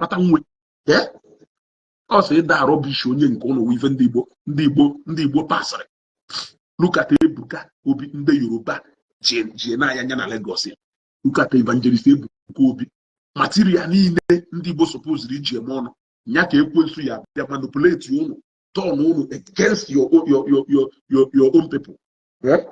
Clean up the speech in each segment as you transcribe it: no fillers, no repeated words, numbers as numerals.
akpata nwe. Yeah? Also, that rubbish onye nke ụlọ even ndị Igbo pasịrị. Look at Ebuka Obi ndị Yoruba ji na anya na Lagos. Look at evangelist Ebuka Obi. Material niile ndị Igbo supposed iji eme ọnụ. Nya ka ekwensu ya bịa manipulate unu, turn unu against your own people. Yeah?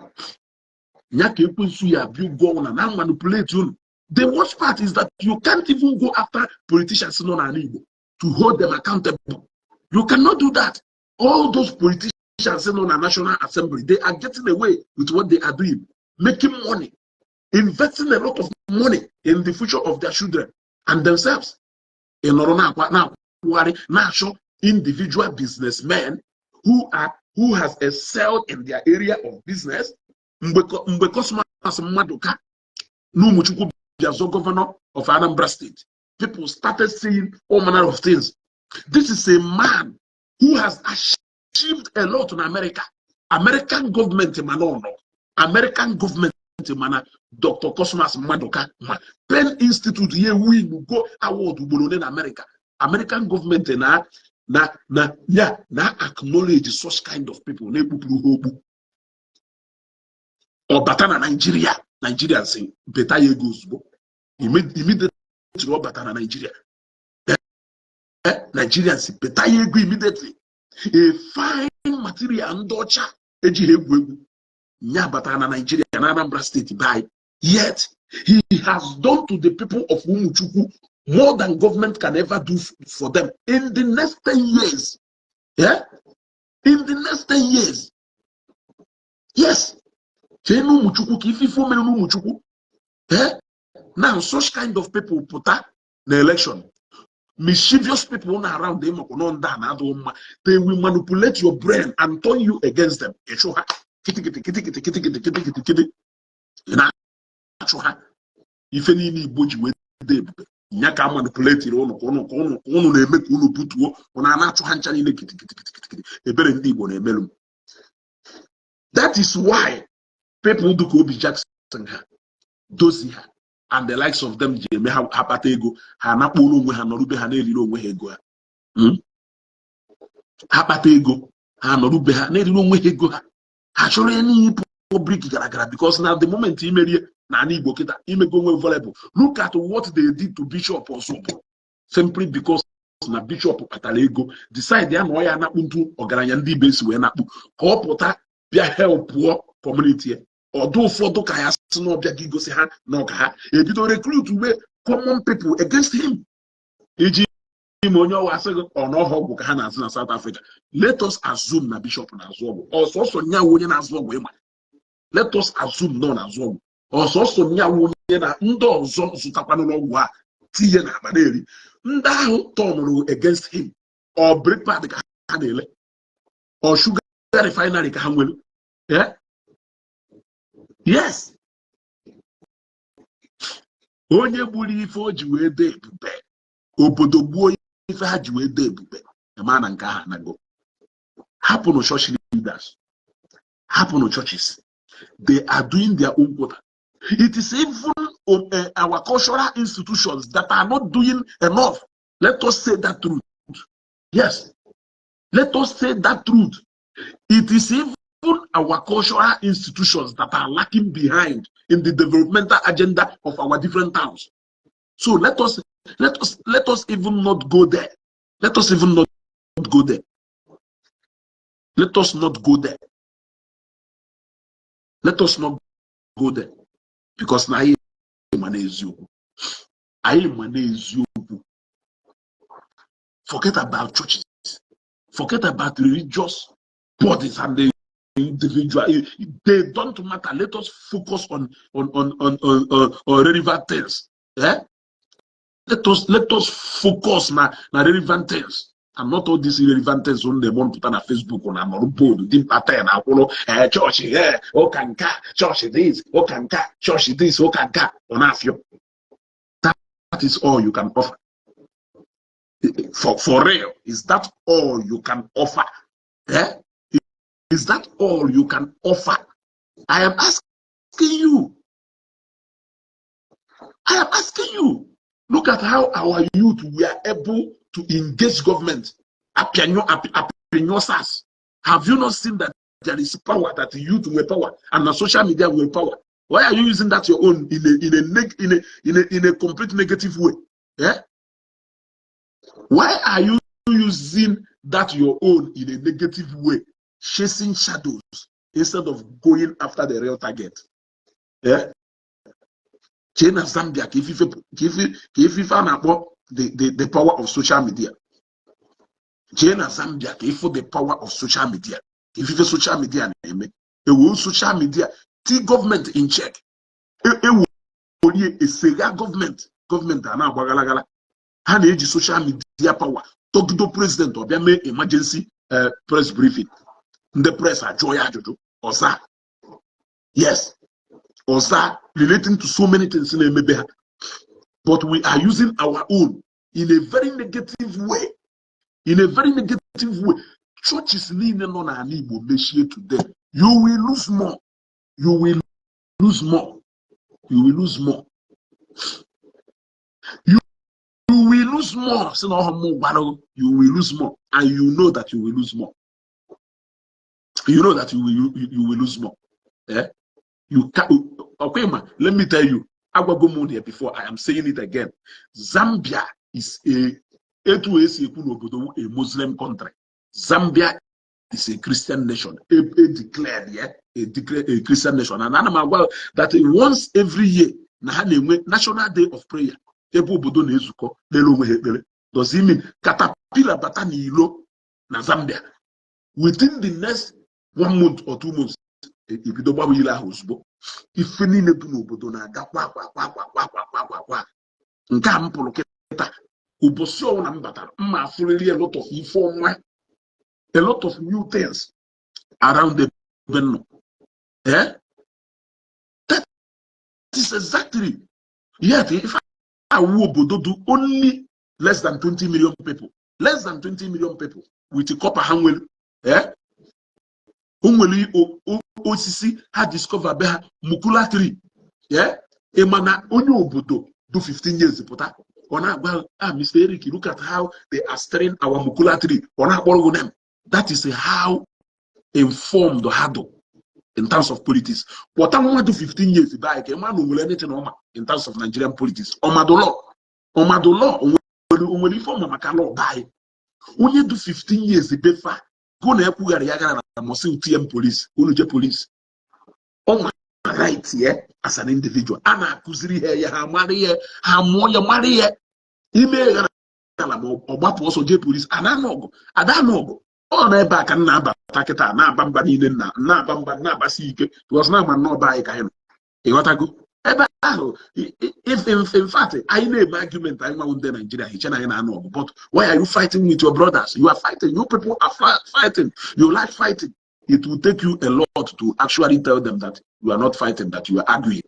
Nya ka ekwensu ya bịa go na manipulate unu. The worst part is that you can't even go after politicians in Igbo to hold them accountable. You cannot do that. All those politicians in the National Assembly, they are getting away with what they are doing, making money, investing a lot of money in the future of their children and themselves. In now, individual businessmen who has excelled in their area of business. Governor of Anambra State, people started saying all manner of things. This is a man who has achieved a lot in America. American government, American government, Dr. Cosmas Madoka, Penn Institute, here we will go award in America. American government na acknowledge such kind of people. Or Batana Nigeria. Nigerians say better goes immediately to Batana Nigeria. Nigerians say better go immediately. A fine material and docha nya Batana Nigeria and Anambra State by. Yet he has done to the people of Umuchuku more than government can ever do for them in the next 10 years. Yeah? In the next 10 years. Yes. Now, such kind of people put that the election. Mischievous people around them, they will manipulate your brain and turn you against them. If any body with them, Nyaka manipulate it on that is why people do Kobe Jackson, Dozie, and the likes of them, Jamie Hapatego, Hanapolo, Hanorube, Hanelilo, Wehego. Hapatego, Hanorube, Hanelilo, Wehego. Actually, any public because now the moment he made Nani Bokita, he may go available. Look at what they did to Bishop also, simply because na Bishop Atalego decide they are not into Organandi base when up Hopota be help poor community. Although for the Kayas no Biagigo Seha, no Kaha, a bit of recruit to common people against him. E.g. Monyo was or no Hokana in South Africa. Let us assume na Bishop Nazobo, or so Nya William Azwo. Let us assume none as well. Or so Nya William Ndo Zon Sutapano wa Tiana Baderi. Nda turn against him, or break part the Canele, or sugar refinery Camwell. Yeah? Yes. Onye buli for Jew de Bube. Obodo boy if I had you a day Bube. A man and Kahanago. Happen to church leaders. Happen to churches. They are doing their own quota. It is even our cultural institutions that are not doing enough. Let us say that truth. Yes. Let us say that truth. It is even our cultural institutions that are lacking behind in the developmental agenda of our different towns. So let us even not go there. Let us even not go there. Let us not go there. Let us not go there. Because now I manage you. Forget about churches. Forget about religious bodies and the individual. They don't matter. Let us focus on relevant things. Yeah? Let us focus on relevant things. And not all these irrelevant things on the one put on a Facebook on a board, dim pattern, church, yeah, okanka, church this, okanka, church this, okanka, on a few. That is all you can offer. For real, is that all you can offer? Eh? Is that all you can offer? I am asking you. I am asking you. Look Look at how our youth were able to engage government. Have you not seen that there is power, that the youth will power and the social media will power? Why are you using that your own in a complete negative way? Yeah? Why are you using that your own in a negative way, chasing shadows instead of going after the real target? Yeah? China Zambia, if you found out the power of social media. China Zambia, if the power of social media, if you social media, it will social media, the government in check. It will be a Sega government, and age social media power. Talk to the president or be make emergency press briefing. The press are joy Osa. Yes. Osa relating to so many things in the but we are using our own in a very negative way. In a very negative way. Churches leaning on an Igbo machine today. You will lose more. You will lose more. You will lose more. You will lose more. You will lose more. And you know that you will lose more. You know that you will lose more. Yeah? You can, okay, man, let me tell you. I will go more here before I am saying it again. Zambia is a Muslim country. Zambia is a Christian nation. Declared, yeah, a Christian nation. And I'm aware that once every year, National Day of Prayer. Does it mean caterpillar batanilo na Zambia? Within the next 1 month or 2 months, if you don't want to if any nebulobodo na gakwa nka mpolo keta ubosio na mbata ma fully a lot of inform a lot of new things around the venue. Eh? That is exactly yet if I would do only less than 20 million people, less than 20 million people with the copper handwell. Eh? Osisi had discovered beha mukula tree. Yeah, emana only obodo do 15 years pota. Mr. Eric, look at how they are stirring our mukula tree. Them. That is how informed the huddle in terms of politics. But I want to 15 years back, a man who will anything in terms of Nigerian politics. Omadolo, when you form a macalo die. Only do 15 years the befa. Go na epuga yaga na mosi TM police, police. On my right here as an individual. Ana kuziri here, ha marry here, ha moya marry here. Ime na obapo also J police. Ananogo, adanogo. Oh na eba kan na ba taketa na bamba ni na bamba na basike. Was na man no buy kaino. E watago. If in fact I name argument I want in Nigeria, but why are you fighting with your brothers? You are fighting. You people are fighting. You like fighting. It will take you a lot to actually tell them that you are not fighting, that you are arguing.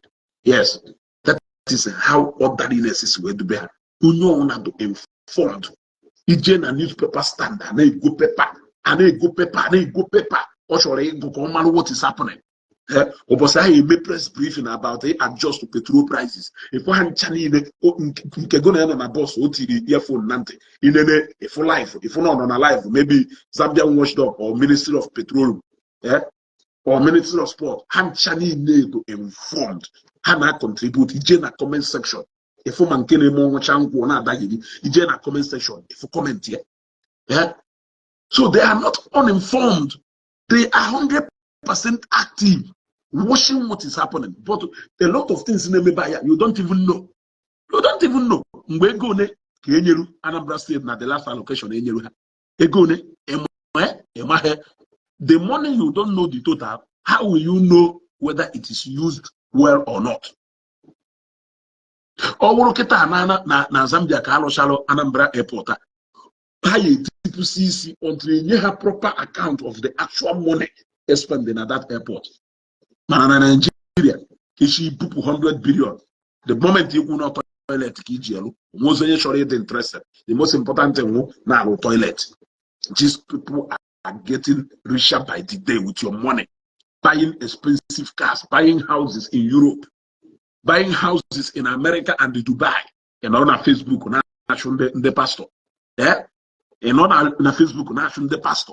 Yes, that is how orderliness is going to be. You know how to informed. Ije na newspaper stand and they go paper and they go paper and they go paper. Or shall they go come what is happening? Obosa may press briefing about it adjust to petrol prices. If one channel go na boss OTD earphone nante in if for life, if not on a life, maybe Zambian watchdog or Ministry of Petroleum, or Ministry of Sport, hand channel need to informed, hand contribute in a comment section. If man can more chango na dagidi, in a comment section, if you comment here. Yeah. So they are not uninformed, they are 100% active. Watching what is happening, but a lot of things in the you don't even know. You don't even know. Anambra State na the last allocation. The money you don't know the total. How will you know whether it is used well or not? Na Zambia ka shalo Anambra Airport. Until you have proper account of the actual money spent at that airport. Nigeria, Ishi 100 billion. The moment you go to toilet, most interested. The most important thing now toilet. These people are getting richer by the day with your money, buying expensive cars, buying houses in Europe, buying houses in America and Dubai. ị nọrọ na Facebook na-achụ ndị pastọ ị nọ na Facebook na-achụ ndị pastọ.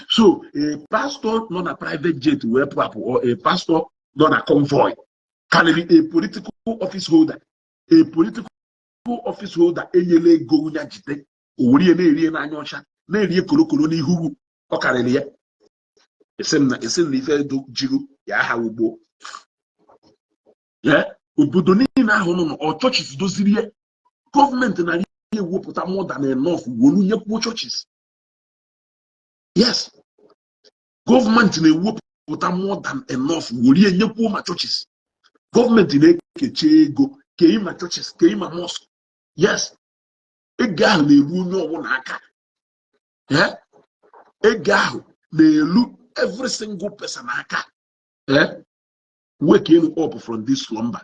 So a pastor nọ na private jet wee pụapụ, or a pastor nọ na convoy karịrị a political office holder. A political office holder enyela ego ya jide o were ihe na-erie n'anya ọcha na-erie kolokolo n'ihu ọ karịrị ya. esi m na ife jiru ya aha ugbo obodo niile ahụ nọ chọchis doziri ya. Gọọmenti na ihe ewepụta more than enough wolu nyekwuo chọchis. Yes, gọọmenti na-ewepụta more than enough wolu nyekwuo ma chọchis. Gọọmenti na-ekechi ego kei ma chọchis kei ma mosque. Yes, ego ahụ na-eru onye ọbụla aka. Ego ahụ na-elu every single person aka. Waking up from this slumber.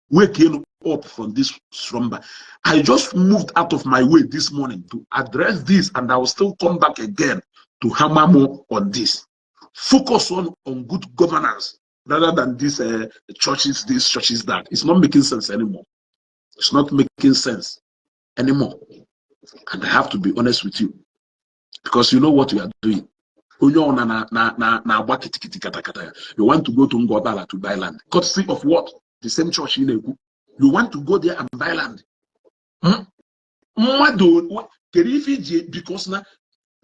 Waking up from this slumber. I just moved out of my way this morning to address this, and I will still come back again to hammer more on this. Focus on good governance rather than this churches, this churches, that. It's not making sense anymore. It's not making sense anymore. And I have to be honest with you, because you know what you are doing. You want to go to Ngobala to buy land. Courtesy of what? The same church in Eku. You want to go there and buy land. Because now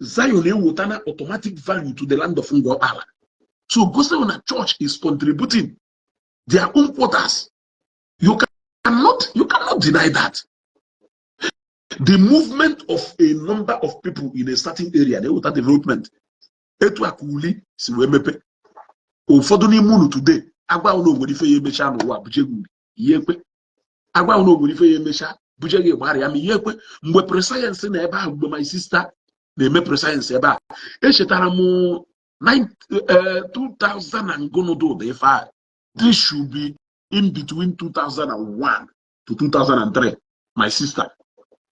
Zion would an automatic value to the land of Ngobala. So Gosena Church is contributing their own quotas. You cannot deny that. The movement of a number of people in a certain area, they would have development. Etu akuli si wee mepe. Ụfọdụ n'ime unu today agwa unu nwere ife ya emecha n'ụwa buje gị ihe ekwe. Agwa unu nwere ife ya emecha buje gị gbara ya ma ihe ekwe. Mgbe prescience na ebe ahụ, mgbe my sister na-eme prescience ebe a, echetara m 2000 and gonodo the ife. This should be in between 2001 to 2003. My sister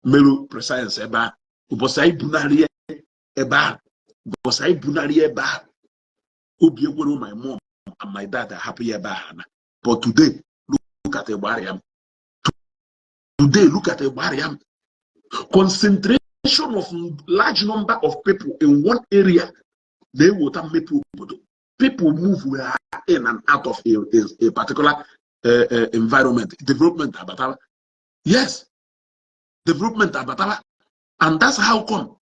melu prescience ebe a. Ụbọchị anyị bunarị ebe a. Because I bunari eba, my mom and my dad are happy eba. But today, look at a barrier. Today, look at a barrier. Concentration of large number of people in one area, they will make people move in and out of a particular environment. Development abatala. Yes, development abatala. And that's how come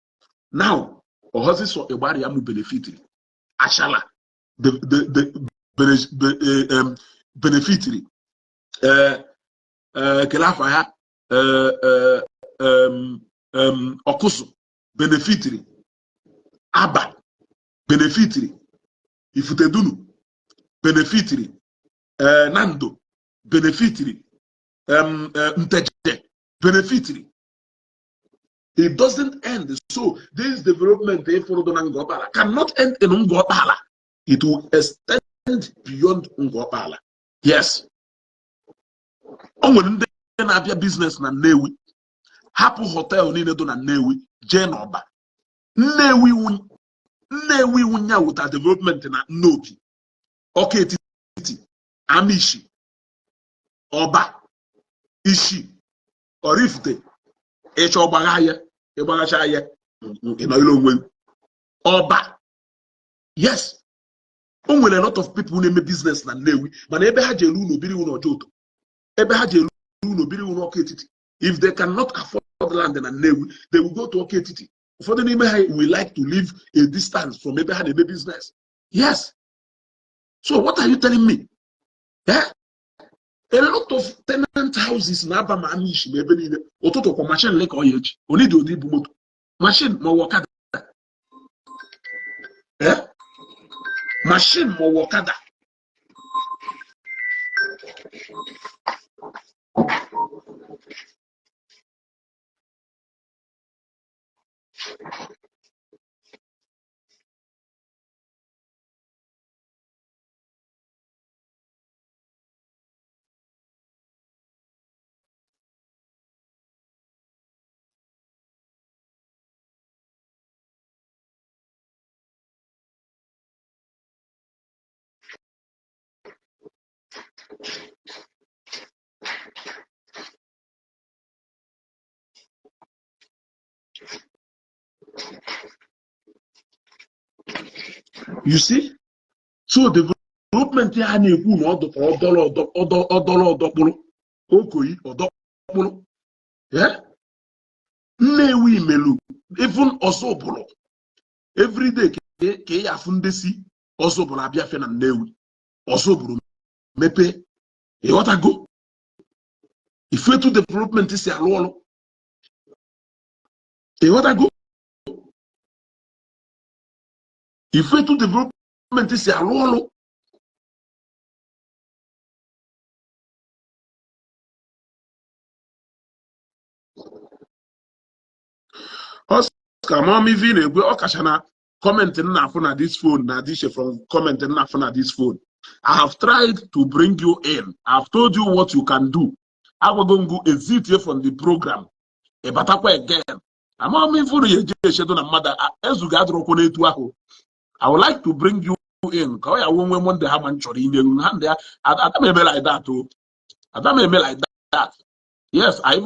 now. Ohozi so ebari amu benefitiri. Ashala the benefitiri. Kelafa ya Okusu benefitiri. Aba benefitiri. Ifutedunu benefitiri. Nando benefitiri. Nteje benefitiri. It doesn't end. So this development cannot end in Ngobala. It will extend beyond Ngobala. Yes. When they have business na Newi, Hapu Hotel ni do na Newi, Jenoba. Newi wunya with a development na Nobi. Okay, Titi, Amishi, Oba, Ishi, Orifte, Echobagaya. Oba. Yes. A lot of people who make business na Newi, but ebe ha jelu no biri uno joto. Ebe ha jelu no biri uno oketiti. If they cannot afford land na Newi, they will go to oketiti. For the name we like to live a distance from ebe ha de business. Yes. So what are you telling me? Yeah. A lot of tenant houses na aba ma Ishi ebe niile. Ototo kwa machine leke oyeji. Oni di odi bu moto. Machine ma wakada. Machine ma wakada. You see? So development ya na-ekwu na ọdọrọ okoyi ọdọkpụrụ. Yeah? Nnewi melu, even Osobolo. Every day ka ya afụ ndị si Osobolo abịa fe na Nnewi. Osobolo mepe. Ịghọtago? Ifetu development si alụ ọrụ. Ịghọtago? Ifetu development si alụ ọrụ. Oscar mommy vine egwe ọkacha na comment na afụ na this phone na this from comment na afụ na this phone. I have tried to bring you in. I have told you what you can do. I will go and exit here from the program. Ebatakwa again. Mommy for ye shedo na mother ezuga adrokwo na etu ahụ. I would like to bring you in. Ka ya wonwe monde ha man chori ime hand there. Adam eme like that oh. Adam eme like that. Yes, I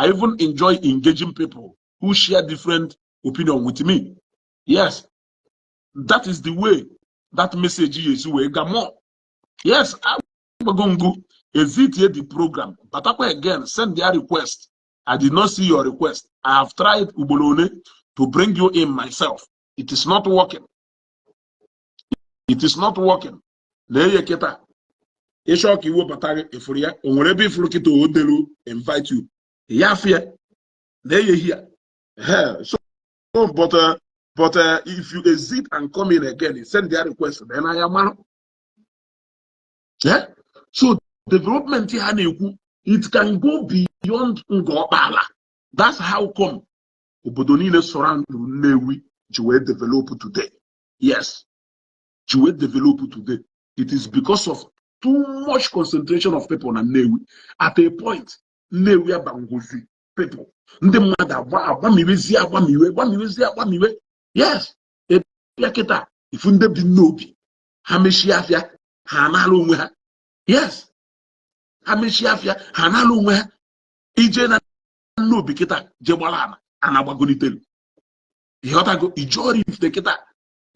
even enjoy engaging people who share different opinion with me. Yes, that is the way that message is way more. Yes, I'm going to exit here the program. But again, send their request. I did not see your request. I have tried Ubolone to bring you in myself. It is not working. It is not working. Invite you. Yeah, fear. There you hear. So, but if you exit and come in again, send their request. Then I am. Yeah. So development here, it can go beyond Ngobala. That's how come Obodonile surround Newi Jewe develop today. Yes, Jewe develop today. It is because of too much concentration of people on Newi. At a point, Newi abangozi people. Ndị mmadụ agbamiwe. Yes. Eketa ifu ndị bi n'obi ha mechie afịa ha anala onwe ha. Yes. Ha mechie afịa ha anala onwe ha. Ije na n'obi kịta je gbara ana anagbagolitelu. Ịghọtago ije Oraifite kịta.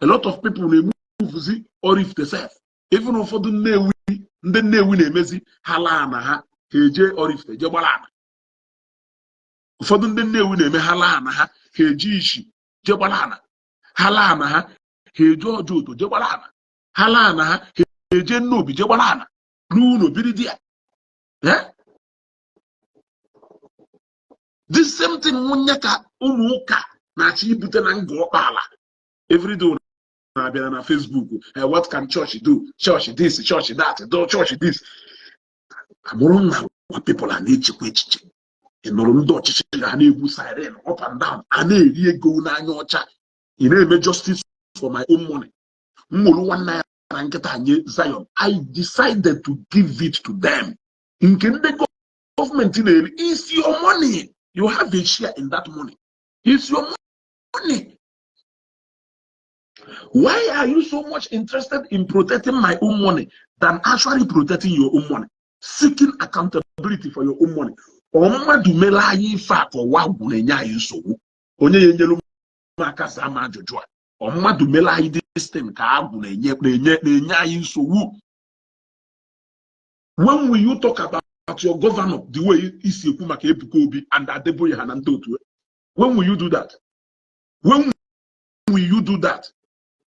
A lot of people na-emuvuzi Oraifite self. Even ụfọdụ ndị Nnewi na-emezi ha laa na ha eje Oraifite je gbara ana. Ụfọdụ ndị Nnewi na-eme ha laa na ha eje Ishi je gbara ana. Ha laa na ha eje Ojoto je gbara ana. Ha laa na ha eje Nnobi je gbara ana. N'ụlọ biri di ya. The same thing nwunye ka ụmụ ụka na-achọ ibute na Ngọkpala. Every day na-abịa na Facebook. What can church do? Church this, church that, do church this. Amụrụ na people are na-echekwa echiche. Ị nụrụ ndị ọchịchị ha na-egwu siren up and down. A na-eri ego n'anya ọcha. Ị na-eme justice for my own money. Mmụrụ nwanne ya na nkịta nye Zion. I decided to give it to them. Nke ndị government na-eri, it's your money. You have a share in that money. It's your money. Why are you so much interested in protecting my own money than actually protecting your own money? Seeking accountability for your own money. Ọmụmadụ mere anyị ife a ka ọwa gwụ na-enye anyị nsogbu. Onye ya enyelu maka zama ajụjụ a. Ọmụmadụ mere anyị destin ka agwụ na-enye anyị nsogbu. When will you talk about your governor the way Isiagu maka Ebuka Obi and Adeboye ha na ndị otu? When will you do that? When will you do that?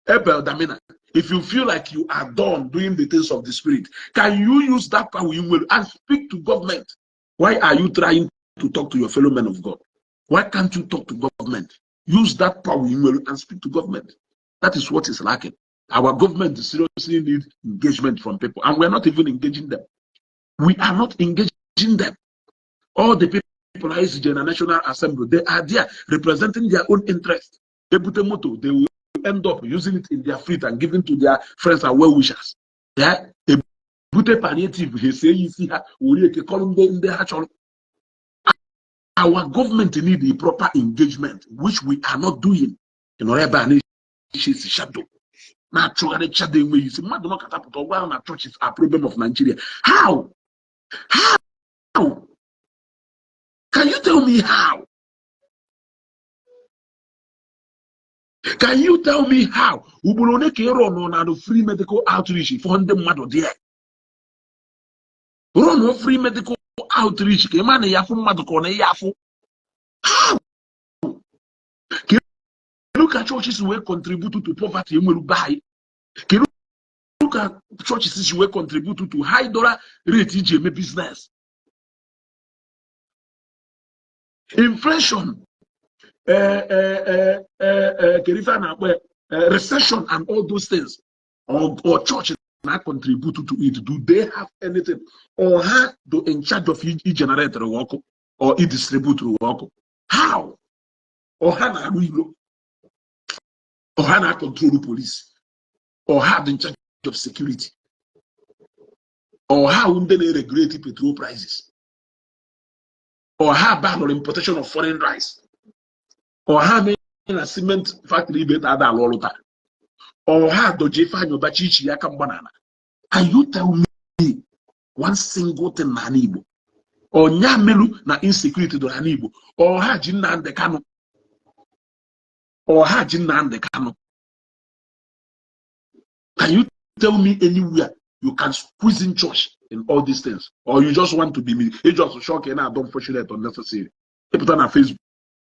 Ebel Damina, if you feel like you are done doing the things of the spirit, can you use that power you will and speak to government? Why are you trying to talk to your fellow men of God? Why can't you talk to government? Use that power you will and speak to government. That is what is lacking. Our government seriously needs engagement from people, and we're not even engaging them. We are not engaging them. All the people in the National Assembly, they are there representing their own interest. They put a motto, they will end up using it in their fleet and giving to their friends and well-wishers. Yeah? Palliative, our government needs a proper engagement, which we are not doing. You know, shadow. Naturally, shadow way you see, man, do not catapult while our churches are problem of Nigeria. How? How? Can you tell me how? Can you tell me how? Uburone kero no na do free medical outreach for ndị mmadụ there. Run no free medical outreach ke man yafu mmadụ ko na yafu. How? Can you look at churches who contribute to poverty and will buy? Can you look at churches who contribute to high dollar rate EJM business? Inflation, recession and all those things, or churches not contribute to it. Do they have anything? Or how do in charge of e-generator work or e-distributor work? How? Or how na real? Or how na control the police? Or how in charge of security? Or how they regulate petrol prices? Or how ban or importation of foreign rice? Or how many a cement factory better than Lolota? Or how do Jefa no bachichi yakam banana? And you tell me one single thing na Igbo? Or nyamelu na insecurity do Igbo? Or how jinna and the cano? Or how jinna and the cano? Can you tell me anywhere you can squeeze in church in all these things? Or you just want to be me? You just shock and I don't fortunate unnecessary. You put on a Facebook,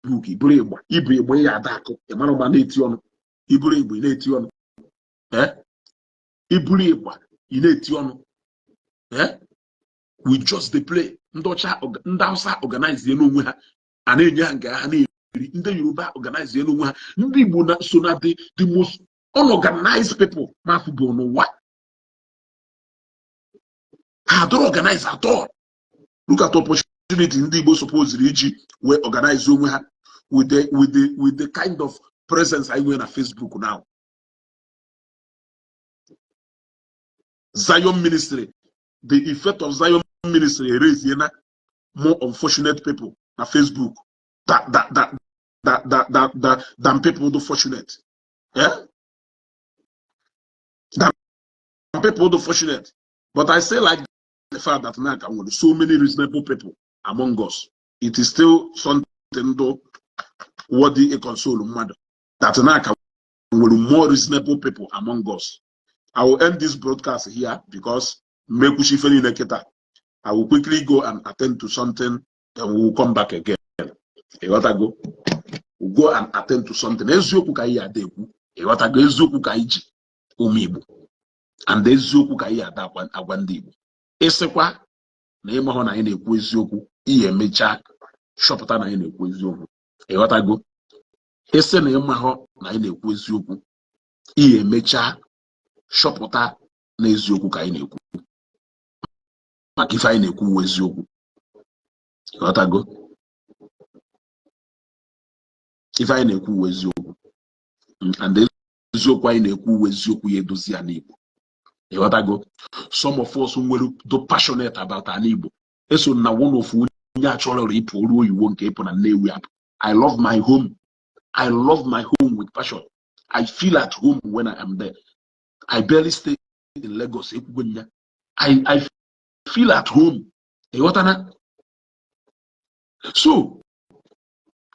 Igbo ya adako, Emmanuel Manation, Igbo Nation, Igbo Nation, we just the play. Ndausa organize the no ha, and then Yanga, and the Yoruba organize the no ha, Ndi so not the most unorganized people, Mafubo no what? I don't organize at all. Look at opportunity Ndi Igbo suppose Iri Ji were organized with the kind of presence I wear on Facebook now. Zion ministry, the effect of Zion ministry raise more unfortunate people on Facebook than people do fortunate. Yeah? Than people do fortunate. But I say like the fact that now so many reasonable people among us, it is still something though worthy a console matter that now more reasonable people among us. I will end this broadcast here because I will quickly go and attend to something, then we will come back again. What I go? We'll go and attend to something. Ezoku ka iya adeku. What I go? Ezoku ka iji umibu. And ezoku ka iya adakwa agwandi Igbo. Esekwa na ịmahụ na anyị na-ekwu eziokwu ihe mecha shọpụta na anyị na-ekwu eziokwu. What I go? Ese na ịmahụ na anyị na-ekwu eziokwu ihe mecha shọpụta na eziokwu ka anyị na-ekwu. Maka ife anyị na-ekwu eziokwu. What I go? If I na-ekwu eziokwu and eziokwu anyị na-ekwu eziokwu ya edozi ya n'Igbo. What I go? Some of us who do passionate about an Igbo. Eso na one of onye achọrọ ịpụ oru oyiwo nke ịpụ na Nnewi apụ. I love my home. I love my home with passion. I feel at home when I am there. I barely stay in Lagos. I feel at home. So,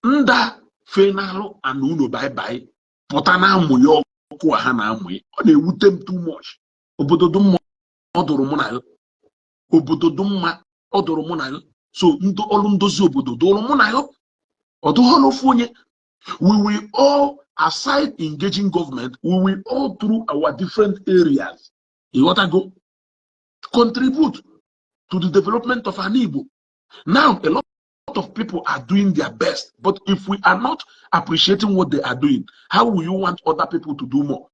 nda fenalo and uno bye potana muyo kwa hana amwe. On a wutem too much. Obodo dum odoro munayo. Obodo dum odoro munayo. So ndo olundozi obodo doro munayo. Odo holofonye. We will all, aside engaging government, we will all through our different areas. You want to go contribute to the development of an Igbo. Now, a lot of people are doing their best, but if we are not appreciating what they are doing, how will you want other people to do more?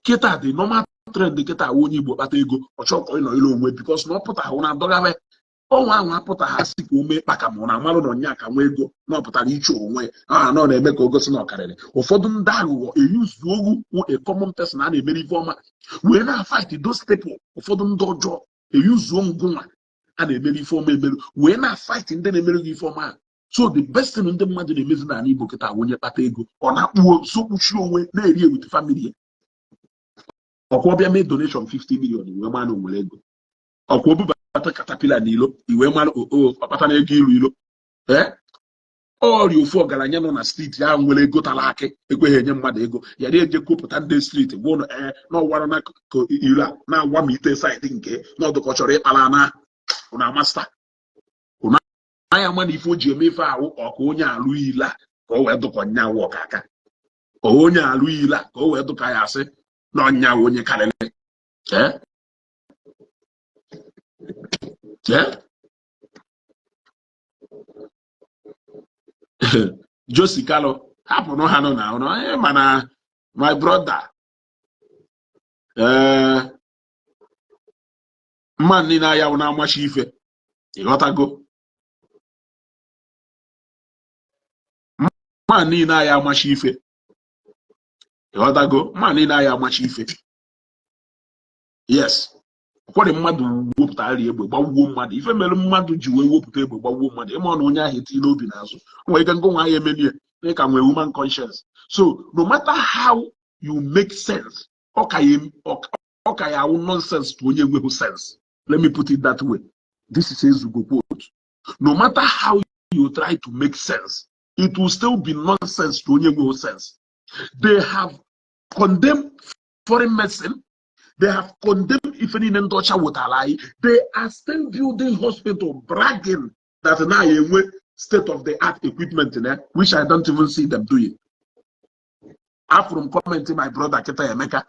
Keta the normal trend, the keta woni Igbo bata ego ochoko ino ilo onwe because no put ahụ na dogawe. Ọnwa ahụ apụta ha si ka ume kpaka ma ọ na-amalụ na ọnya ka nwa ego na ọpụtara iche onwe nọ na-eme ka ogosi na ọkarịrị ụfọdụ ndị aghụghọ eyuzu ogwu a common person a na-emere ife ọma wee na-fight those people. Ụfọdụ ndị ọjọọ eyuzuo ngụnwa a na-emere ife ọma emerụ wee na-fight ndị na-emere gị ife ọma. So the best thing ndị mmadụ na-emezi n'ala Igbo kịta onye kpata ego ọ na-akpụo sokpuchi onwe na-eri with family. Ọkwa ọbịa mee donation 50 million wee ma na onwere ego. Ọkwa obuba caterpillar n'ilo iwe mara okpata na ego ilu ilo ọrịa ofu ọgaranya nọ na steeti ahụ nwere ego tara akị ekweghị enye mmadụ ego ya na-eje kopụta ndị steeti gwụ n'ọwara na iri a na-agwa m ite saịdị nke n'ọdụkọ chọrọ ịkpara na masta anya ma na ife o ji eme ife ahụ ọka onye alụ ile ka o wee dụkọ nyanwụ ọkaka onye alụ ile ka o wee dụka ya asị na ọnyanwụ onye karịrị Josi Kalo hapụrụ ha nọ na ụlọ mana my brother mma niile aya wụ na-amachi ife ịghọtago mma niile aya amachi ife ịghọtago mma niile aya amachi ife yes ụfọdụ mmadụ wepụtara egbe gbawuo mmadụ ife mere mmadụ ji wee wepụta egbe gbawuo mmadụ ịma na onye ahụ etile obi n'azụ nwere ike ngụ nwa ya emenie ka nwee human conscience. So no matter how you make sense ọ ka ya awụ nonsense to onye nweghị sense. Let me put it that way. This is Ezeaku quote. No matter how you try to make sense, it will still be nonsense to onye nweghị sense. They have condemned foreign medicine. They have condemned even in Ndocha Wotalai. They are still building hospital, bragging that now you state-of-the-art equipment in there, which I don't even see them doing. After commenting, my brother Keta Emeka,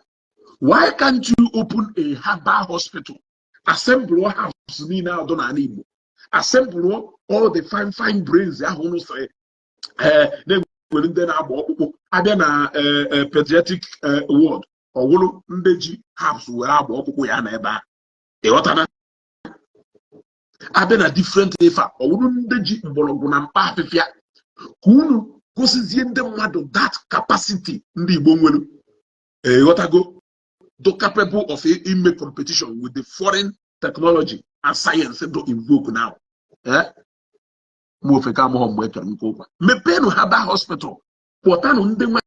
why can't you open a herbal hospital? Assemble house Nina Omenala Igbo. Assemble all the fine brains. Then pediatric ward. Ọwụrụ ndị ji herbs were agba ọkpụkpụ ya na ebe a ịghọtana abịa na different ifa ọwụrụ ndị ji mgbọrọgwụ na mkpa afịfịa ka unu gosizie ndị mmadụ that capacity ndị Igbo nwere ịghọtago the capable of ime competition with the foreign technology and science do invoke now mụ ofeka amụghọ mgbe ekere nke ụkwa mepeenụ herbal hospital pụtanụ ndị nwa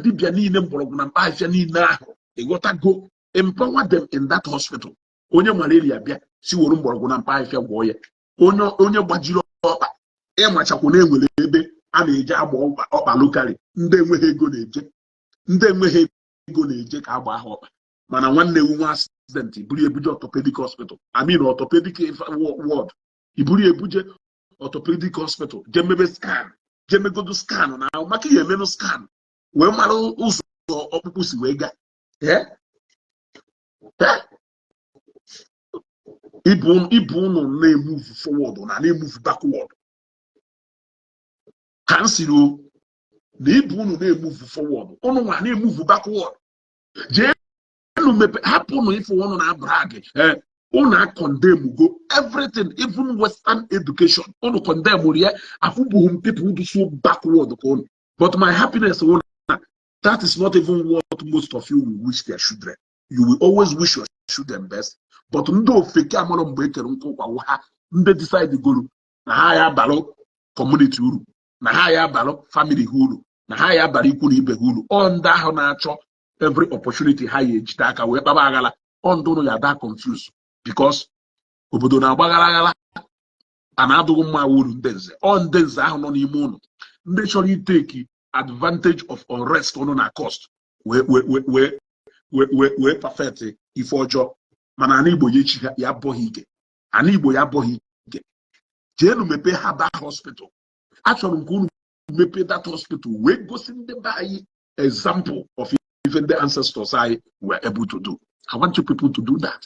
dibịa niile mgbọrọgwụ na mkpa afịfịa niile ahụ go empower them in that hospital. Onye malaria bịa si woro mgbọrọgwụ na mkpa afịfịa gwọọ ya onye gbajiri ọkpa ịmachakwu na enwere ebe a na-eje agba ọkpa lokali ndị enweghị ego na-eje ka agba ha ọkpa mana nwanne ewu nwa accident buru ebuje orthopedic hospital orthopedic ward iburu ebuje orthopedic hospital jemebe scan jemegodo scan na maka ihe emenụ scan wee mara ụzọ ọkpụkpụ si wee gaa ibu unu na-emove forward na na-emove backward ka nsiri na ibu unu na-emove forward unu nwa na-emove backward jee unu mepe hapụnụ ife unu na brag unu condemn go everything even western education unu condemn ya afụbughị people do so backward ka unu but my happiness that is not even what most of you will wish their children. You will always wish your children best. But ndo fake amaro mgbe ekere nkwu kwa ha ndị decide golu na ha ya balo community uru na ha ya balo family uru na ha ya balo ikwu na ibe uru on da ahụ na-achọ every opportunity ha ya ejide aka wee kpaba aghala on ndo ya da confuse because obodo na-agbaghara aghala a na-adụghị mma uru ndị nze on ndị nze ahụ nọ n'ime ụlọ ndị chọrọ iteki advantage of unrest on na cost we perfect ife ọjọọ mana ana Igbo ya abụghị ike ana Igbo ya abụghị ike jeenu mepe herbal hospital achọrọ m ka unu mepe that hospital wee gosi ndị be anyị example of even the ancestors I were able to do. I want you people to do that.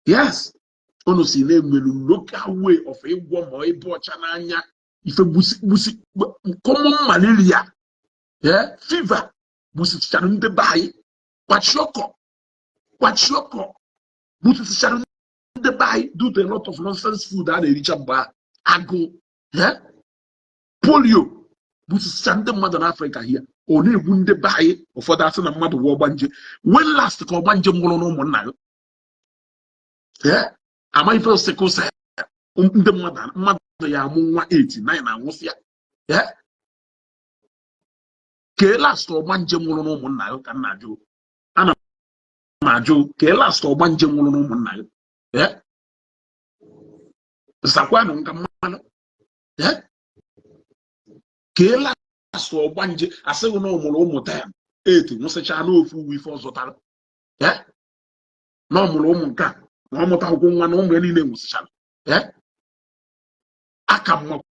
Yes, unu si na-enwelu local way of ịgwọ ma ịbụ ọcha n'anya ife busi common malaria fever busichanụ ndị be anyị kwachiọkọ busichanụ ndị be anyị due to a lot of nonsense food a na-ericha mgbe agụ polio busichanụ ndị mmadụ n'Africa hia ọ na-egbu ndị be anyị ụfọdụ asị na mmadụ wụọ ọgbanje when last ka ọgbanje nwụrụ na ụmụnna ya ama ife osekose ndị mmadụ ya amụ nwa 89 na nwụsịa ke last ọgbanje nwụrụ na ụmụnna ya ka nna ajụ ana m ajụ ke last ọgbanje nwụrụ na ụmụnna ya zakwanụ nka mmanụ Kela so banje asị na ọmụrụ ụmụ time 8 nwụsịcha n'ofu uwe ife ọzọ tara na ọmụrụ ụmụ nke a na ọmụta akwụkwọ nwa na ụmụ ya niile nwụsịchara aka mmakwa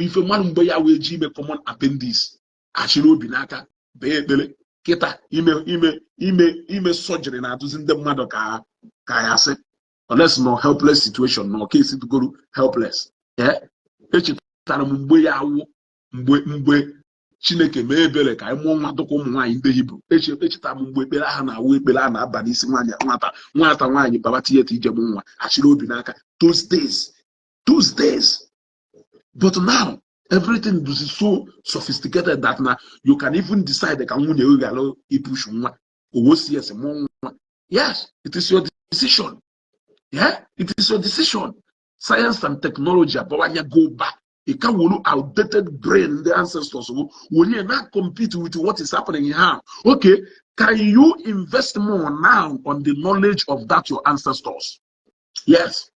ife mmadụ mgbe ya wee ji ime common appendix achịrị obi n'aka bee ekpere kịta ime surgery na-atụzi ndị mmadụ ka ya sị unless no helpless situation no case tugoro helpless echetara m mgbe ya awụ mgbe Chineke mee ebere ka anyị mụọ nwa dụka ụmụ nwaanyị ndị Hibru echetara m mgbe ekpere ha na-awụ ekpere a na-aba n'isi nwata nwaanyị baba tiyeta ije m nwa achịrị obi n'aka those days but now everything is so sophisticated that now you can even decide ka nwunye gị gara ipush nwa owocs mụọ nwa. Yes, it is your decision. It is your decision. Science and technology abawanya go back. It can will outdated brain the ancestors will not compete with what is happening here. Okay, can you invest more now on the knowledge of that your ancestors? Yes.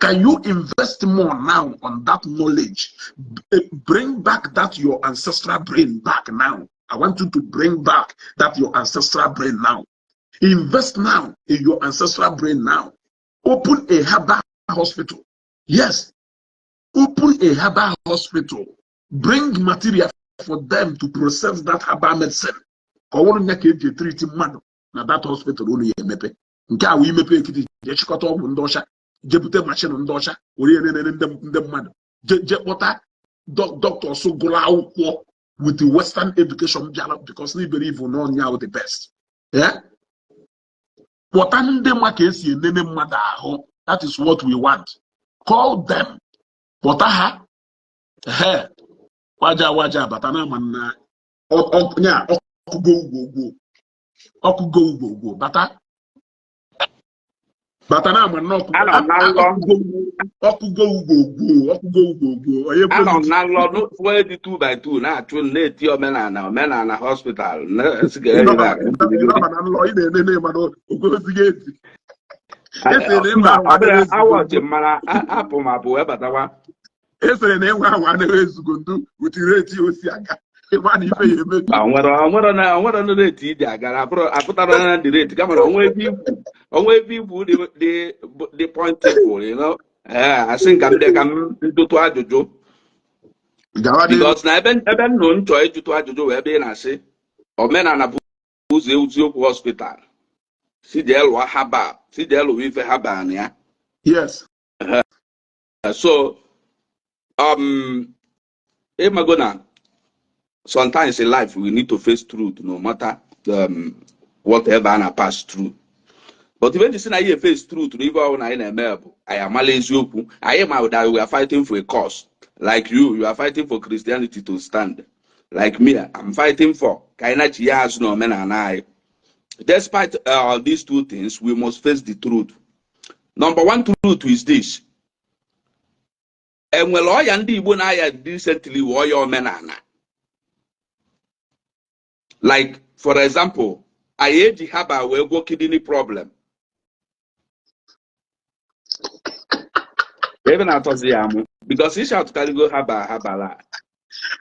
Can you invest more now on that knowledge? Bring back that your ancestral brain back now. I want you to bring back that your ancestral brain now. Invest now in your ancestral brain now. Open a herbal hospital. Yes. Open a herbal hospital. Bring material for them to process that herbal medicine. Now that hospital only mepe. Nke we mepe ekiti je chikọta ọgwụ ndị ọcha je bute machine ndị ọcha were ndị mmadụ je kpọta doctors gụrụ akwụkwọ with the Western education because they believe in all now the best. Kpọta ndị mma ka esi enene mmadụ ahụ. That is what we want. Call them. Kpọta ha waja batana manna ọkụgo ugbo bata na manna ọkụgo ugbo anọ na nlọ wee dị 2 by 2 na-achụ na-eti omenala hospital awọchi mara apụ ma bụ wee batawa esere na enwe ahụ anaghị ezugo ndu wetiri eti osi aga ịma na ife ya eme onwere na reti dị agara apụtara na dị reti kama na onwe ebe ikwu dị pointable asị nka m dị ka m ntụtụ ajụjụ because na ebe nnụ nchọ ịjụtụ ajụjụ wee ebe ị na-asị omenala bụ ụzọ eziokwu hospital si dị elu haba si dị elu ife haba na ya. Yes. So Magona, sometimes in life we need to face truth no matter whatever I pass through. But even the I face truth, even I am Malaysian, I am out that we are fighting for a cause. Like you are fighting for Christianity to stand. Like me, I'm fighting for Kainachi Yas no men and I. Despite these two things, we must face the truth. Number one truth is this. And well, Ndi Igbo na recently warrior Omenala. Like, for example, I age haba we go kidney problem. Even at Oziamu, because he shall carry go habala.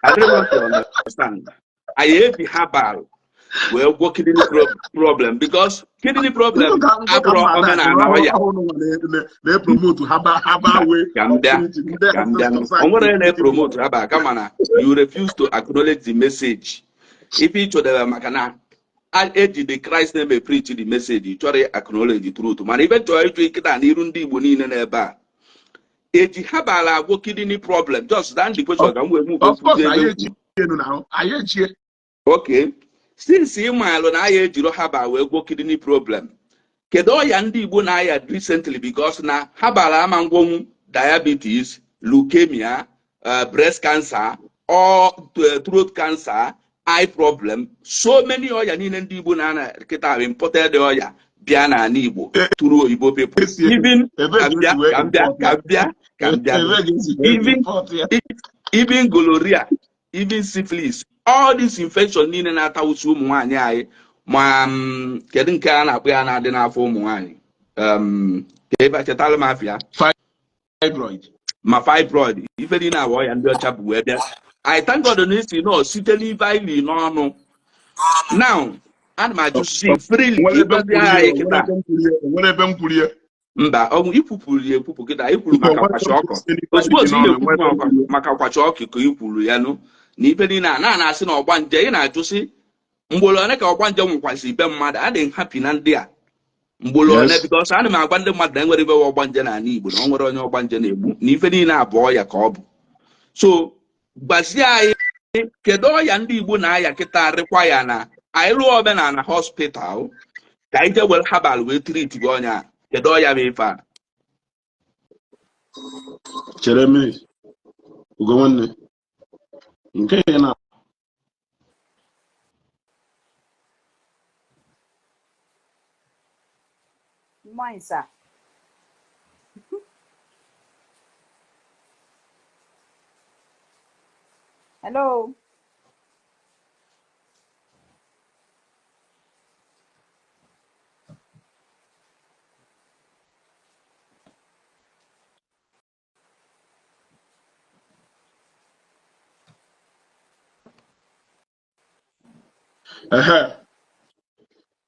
I don't want to understand. I age haba we go kidney problem because kidney problem they promote haba way. Calm down. Promote haba. Come on, you refuse to acknowledge the message. If each of them makana, I edge the Christ name preach the message. You try to acknowledge the truth. Man, even to kita ni rundi buni neba. Edge habala go kidney problem. Just stand the question. Of course, I edge. Okay. Since you malo na I edge haba we go kidney problem. Kedo ya Ndi Igbo na ya recently because na habala amangwom diabetes, leukemia, breast cancer, or throat cancer. Eye problem. So many oya ni Ndi Igbo na kita imported oya biana ni Igbo through Igbo people. Even gonorrhea, even syphilis, all these infections ni na ata usu umwanya ai ma kedin ka na akwa na adi na afọ umwanya. Keba chetala mafia fibroid. Ma fibroid. Ife di na oya ndi ocha bu ebe I thank God on this, sitting in no. Now, and my just see freely. Mba, ikwupụrụ ya ekwupụ kịta ikwuru maka kwacha ọkọ ozugbo ozi ihe ekwupụ maka kwacha ọkụ ka ikwuru ya nụ na ife niile a na-asị na ọgbanje ị na-ajụsị mgbolo one ka ọgbanje nwekwazi ibe mmadụ adịghị hapi na ndị a mgbolo one bikọs ana m agwa ndị mmadụ na enwere ibe ọgbanje n'ala Igbo na ọ nwere onye ọgbanje na-egbu na ife niile abụọ ya ka ọ bụ so gbazie anyị kedu ọya ndị Igbo na-aya kịta rịkwa ya na anyị rụọ omenala hospital ka anyị jee were habal wee triti gị onye a kedu ọya bụ ife a chere mmiri ugo nwanne nke ya na Mindset. Hello.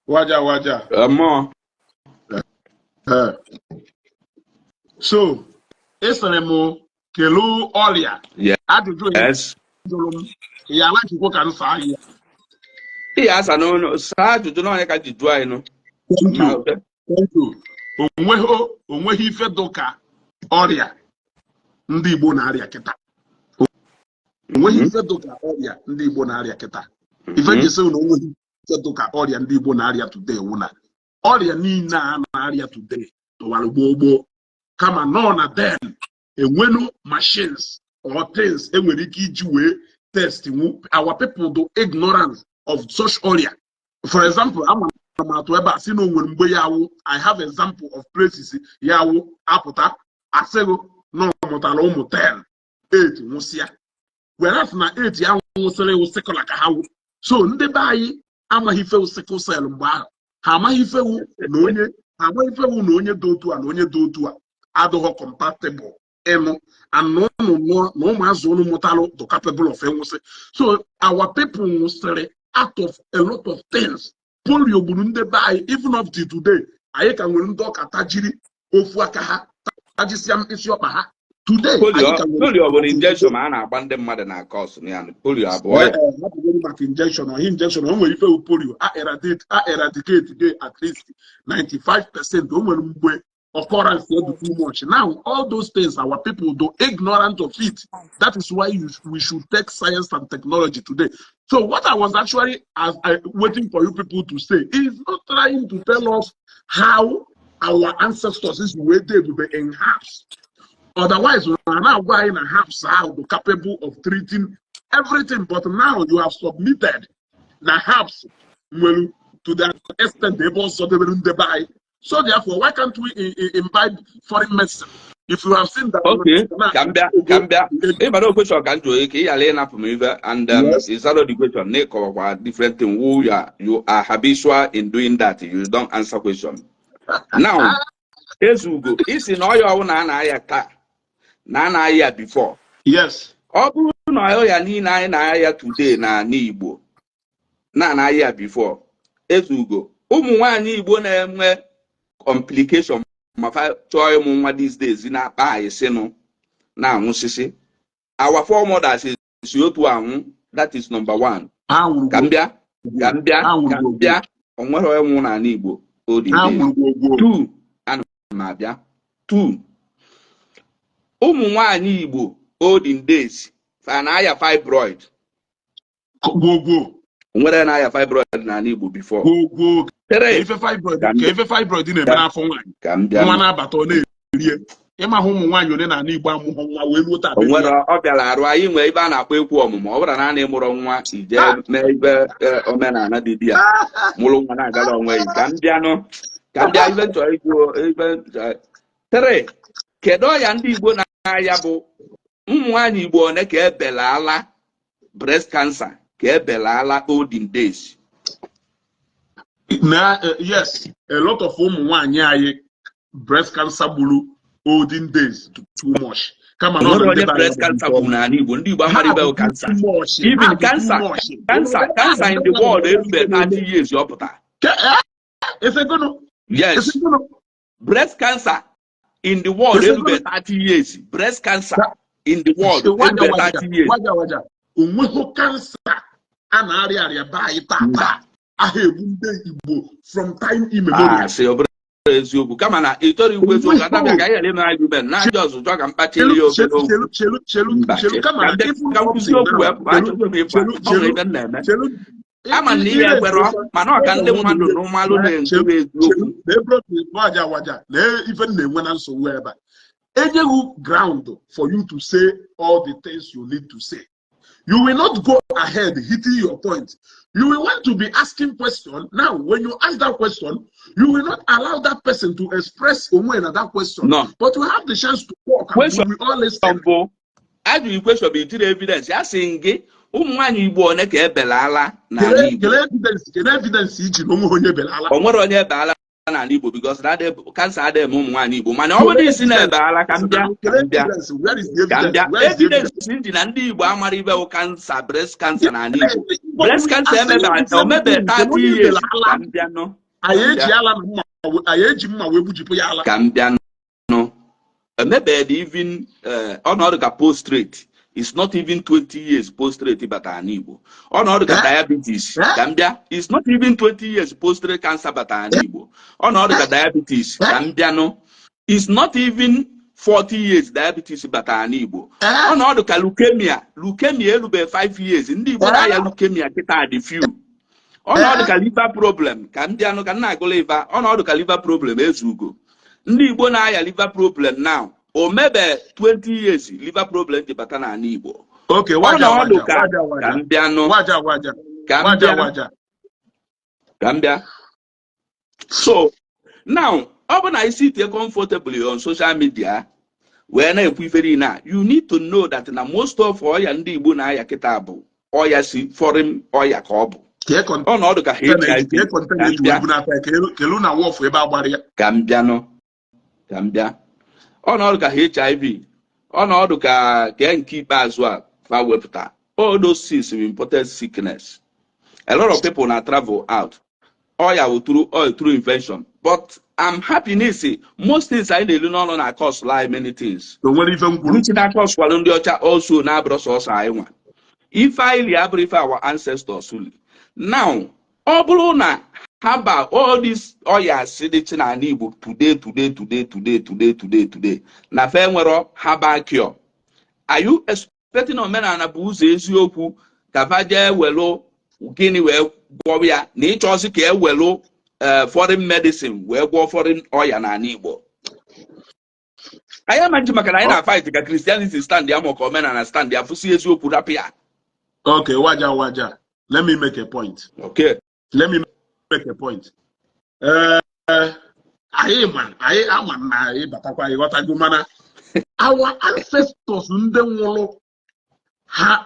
waja more so esere m kelu ọrịa ajụjụ ya alakikwo ka nsa ahịa ihe asa n'ọnụ saa ajụjụ n'onye ka ji jụọ anyị nụ onweghị ife dụka ọrịa ndị Igbo na-arịa kịta onweghị ife dụka ọrịa ndị Igbo na-arịa kịta ife jesi na onweghị ife dụka ọrịa ndị Igbo na-arịa today wụ na ọrịa niile a na-arịa today tụwara gboo kama nọ na den enwenu machines or things enwere ike iji wee test our people do ignorance of such ọrịa. For example, atụ ebe a si na onwere mgbe ya awụ I have example of places ya awụ apụta asịgo na ọmụtara ụmụ 10 8 nwụsịa whereas na 8 ya nwụsịrị ụsịkụla ka ha wụ so ndị be anyị amaghị ife sickle cell mgbe ahụ ha amaghị ifewu na onye dị otu a na onye dị otu a adịghị compatible ịnụ anụ na ụmụazụ unu mụtalụ the capable of enwụsị so our people nwụsịrị out of a lot of things polio gburu ndị be anyị even up to today anyị ka nwere ndị ọka tajiri ofu aka ha tajisia isi ọkpa ha today polio bụ injection ma a na-agba ndị mmadụ na kọs ya polio abụọ ya maka injection or injection o nwere ife polio a eradicate dey at least 95%. O nwere mgbe occurrence do too much. Now all those things our people do ignorant of it. That is why we should take science and technology today. So what I was actually waiting for you people to say is not trying to tell us how our ancestors is where they will be enhanced. Otherwise, we are now going to have how to capable of treating everything. But now you have submitted the herbs well to the extent they also buy. So therefore, why can't we imbibe foreign medicine? If you have seen that. Okay, Gambia. If I don't question, can do it. And is that the question? Nick or different thing. You are habitual in doing that. You don't answer question. Now, Ezeaku, it's in all your own Nana before. Yes. All no ya ni na today na Igbo. Na before. Ezeaku. Nwaanyị Igbo na-enwe complication maka chọọ ụmụ nwa these days na-akpa isi nụ na anwụsịsị. Our foremothers is otu anwụ, that is number 1. Gambia onwere onye na Igbo odi. 2 ana m abịa. 2 ụmụ nwaanyị Igbo olden days fa na-aya fibroid. Nwere na-aya fibroid na Igbo before. Ife fibroid na-eme n'afọ nwaanyị. Nwa na-abata ọ na-erie. Ịma ụmụ nwaanyị ole na Igbo amụghọ nwa wee ruo taa. Nwere ọ bịara arụ anyị nwee ebe a na-akpọ ekwu ọmụmụ. Ọ bụrụ na a na-emụrụ nwa ije mee ibe omenala dị ya mụrụ nwa na-agara onwe ya. Ka m bịa ibe chọrọ ikwu ibe 3 kedu ọya ndị Igbo na-aya bụ ụmụ nwaanyị Igbo one ka ebelala breast cancer ka ebelala olden days. Yes, a lot of ụmụ nwaanyị anyị breast cancer gburu olden days too much. Come on, no breast cancer cancer. Even cancer in the world every 30 years yes. Breast cancer in the world every 30 years. Breast cancer in the world every 30 years. From time immemorial. Ezeaku kama na itori ugwezo ka na ga yele na argument na just talk am patili yo chelu kama na ama ni ya kwero mana o ka ndị mmadụ n'ụmalụ na-enkebe eziokwu even na-enwe na nsogbu ebe enyeghị ground for you to say all the things you need to say. You will not go ahead hitting your point. You will want to be asking questions. Now, when you ask that question, you will not allow that person to express that question. No. But you have the chance to talk. Question. We all listen. I do question be the evidence. You saying ụmụnwaanyị Igbo one ka ebelala na Igbo. Evidence iji na onye belala. O nwere onye ebelala na Igbo because that cancer ade ụmụnwaanyị Igbo. Mana ọ bụrụ isi na ebelala ka mbịa. Evidence ndị na ndị Igbo amara ibe cancer, breast cancer na Igbo. Breast cancer emebe 30 years ka mbịa no. Anyị eji mma wee gbujipụ ya ala. Ka mbịa no. Emebe even ọnọdụ ka prostrate. It's not even 20 years post-rate bata Igbo. Ọnọdụ ka diabetes ka mbịa. It's not even 20 years post-rate cancer bata Igbo. Ọnọdụ ka diabetes ka mbịa no. It's not even 40 years diabetes bata Igbo. Ọnọdụ ka leukemia elube 5 years. Ndị Igbo na-aya leukemia kịta dị few. Ọnọdụ ka liver problem ka mbịa no ka nna agụ liver. Ọnọdụ ka liver problem ezugo. Ndị Igbo na-aya liver problem now. O maybe 20 years liver problem di bata na Igbo. Okay, waja. So now, when I sit here comfortably on social media, when I na, you need to know that na most of oya ndị Igbo na aya kitabu, oya si foreign oya ka ọ bụ. Ọnọdụ ka Gambia. Ọnọdụ ka HIV, ọnọdụ ka nke ikpeazụ a fa wepụta. All those things are important sickness. A lot of people now travel out. Through invention. But I'm happy to say most things I know not cause like many things. Which na cause ndị ọcha also na abroso I want. If our ancestors now, ọ bụrụ na haba all this oya sidich na Igbo today. Na fe nwere haba cure. Are you expecting omenala bụ ụzọ eziokwu ka vaje welo gini wee gwọ ya na ịchọzi ka ewelo foreign medicine wee gwọ foreign oya na Igbo? Anyị amaghị maka na anyị na fight ka Christianity stand ya ma ka omenala stand ya fụsi eziokwu rapia. Okay, waja. Let me make a point. Okay. Let me make a point. Our ancestors ndị nwụrụ ha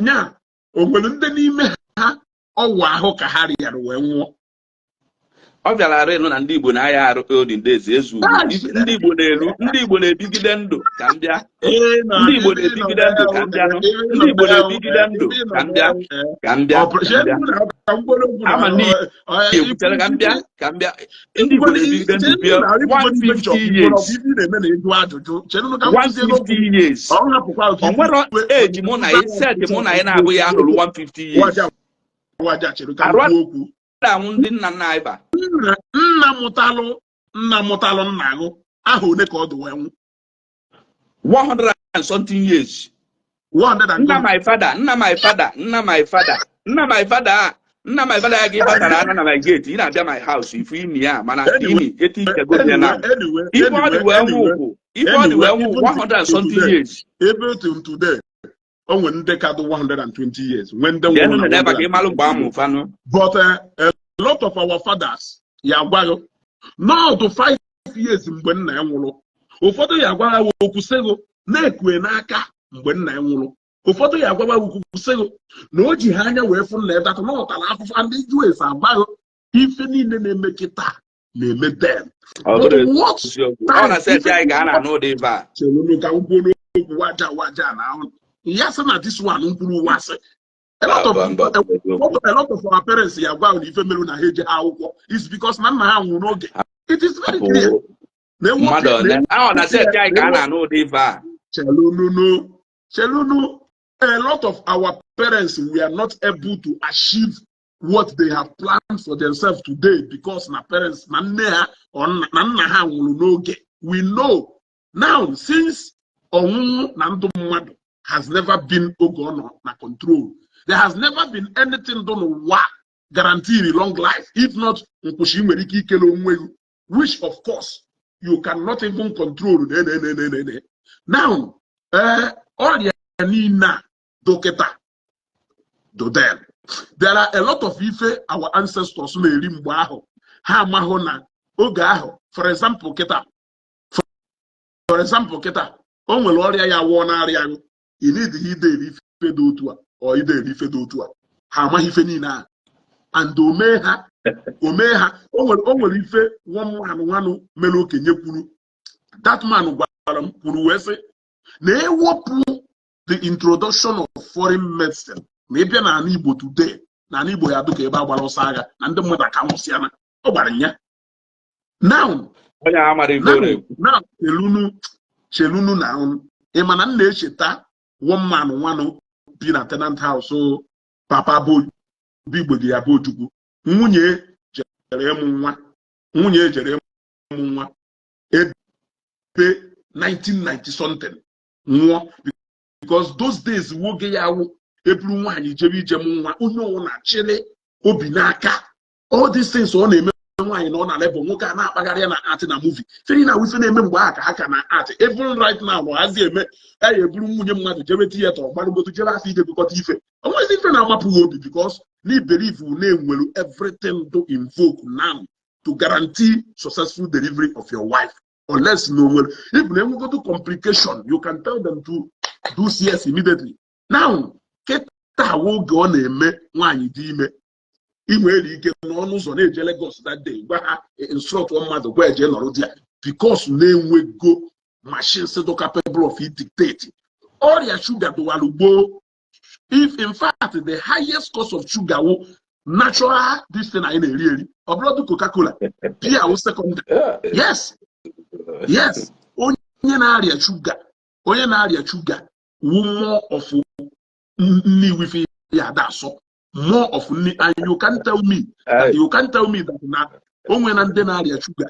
nya onwere ndị n'ime ha ọwa ahụ ka ha rịara wee nwụọ. Ọ bịara arịnụ na ndị Igbo na-aya arụ olden days ezu ndị Igbo na-ebigide ndụ ka mbịa. Ndị Igbo na-ebigide ndụ ka mbịa nụ. Ndị Igbo na-ebigide ndụ ka mbịa. Ama ndị ekwutere ka mbịa. Ndị Igbo na-ebigide ndụ bịa 150 years. 150 years. O nwere eji mụ na set mụ na na-abụ ya nụrụ 150 years. Ndị nna nna anyị ba nna mụtalụ nna agụ aha one ka ọ dị wee nwụ 100 and something years. Nna my father ya gị batara ana na my gate ị na-abịa my house ifu imi ya mana imi eti ikego ya na ife ọ dị wee nwụ 100 and something years. Ebe to today onwe ndị ka dị 120 years when they but a lot of our fathers ya gwayo no to 5 years mgbe nna ya nwụrụ. Ụfọdụ ya gwa ha okwu sego na-ekwe n'aka mgbe nna ya nwụrụ. Ụfọdụ ya gwa ha okwu sego na o ji ha anya wee fụ nna ya data na ọtara afụfa ndị Jews agbayo ife niile na-eme kịta na-eme then. But But what time I can know the va. Yes, na this one nkuru wase. A lot of our parents here go if melu na heje akwụkwọ is because na nna ha nwụrụ n'oge. It is very clear. Chelunu, a lot of our parents were not able to achieve what they have planned for themselves today because na parents na nne ha or na nna ha nwụrụ n'oge. We know now since ọnwụnwụ na ndụ mmadụ has never been ogono na control. There has never been anything done guaranteeing long life, if not which of course you cannot even control. Now, all Nina Doketa Dodel. There are a lot of ife our ancestors may rimbaho, Hamahona, Ogaho, for example, Keta. For example, Keta, Onweloria ya one area, you need the Fedotua or either Fedotua. How much if any now? And Omeha, only if one Melo Kenyapuru. That man Puruese, they will the introduction of foreign medicine. Maybe an Igbo today, an Igbo Yaduke Babalo Saga, and the mother Camosiana. Oh, but now, Chelunu now, Emanan Necheta, one man, one be a tenant house, so Papa Boy, Bibo de Abotuku, Munye, Jeremua, 1990 something. Because those days, Wogeyawo, everyone, Jemunwa, Uno, Chile, Obinaka, all these things on a on a level, Moka, Bagariana art in a movie. Ferina, we name back, I can art. Even right now, as you met, I blue Munyan, Jerry Theater, but go to Jelasi, because if it was different, I'm because we believe we name will everything to invoke now to guarantee successful delivery of your wife. Unless no one, if they go to complication, you can tell them to do CS immediately. Now, Keta will go on a me one you get on Lagos that day. Instruct one mother where general because name will go machines so capable of it dictating. All your sugar to Walubo. If in fact the highest cost of sugar will natural this thing I really or blood Coca-Cola, Pia was second. Yes. Yes, onye na-arịa sugar, more of nni wifi ya daso, more of nni, and you can't tell me that na onwe na ndị na-arịa sugar,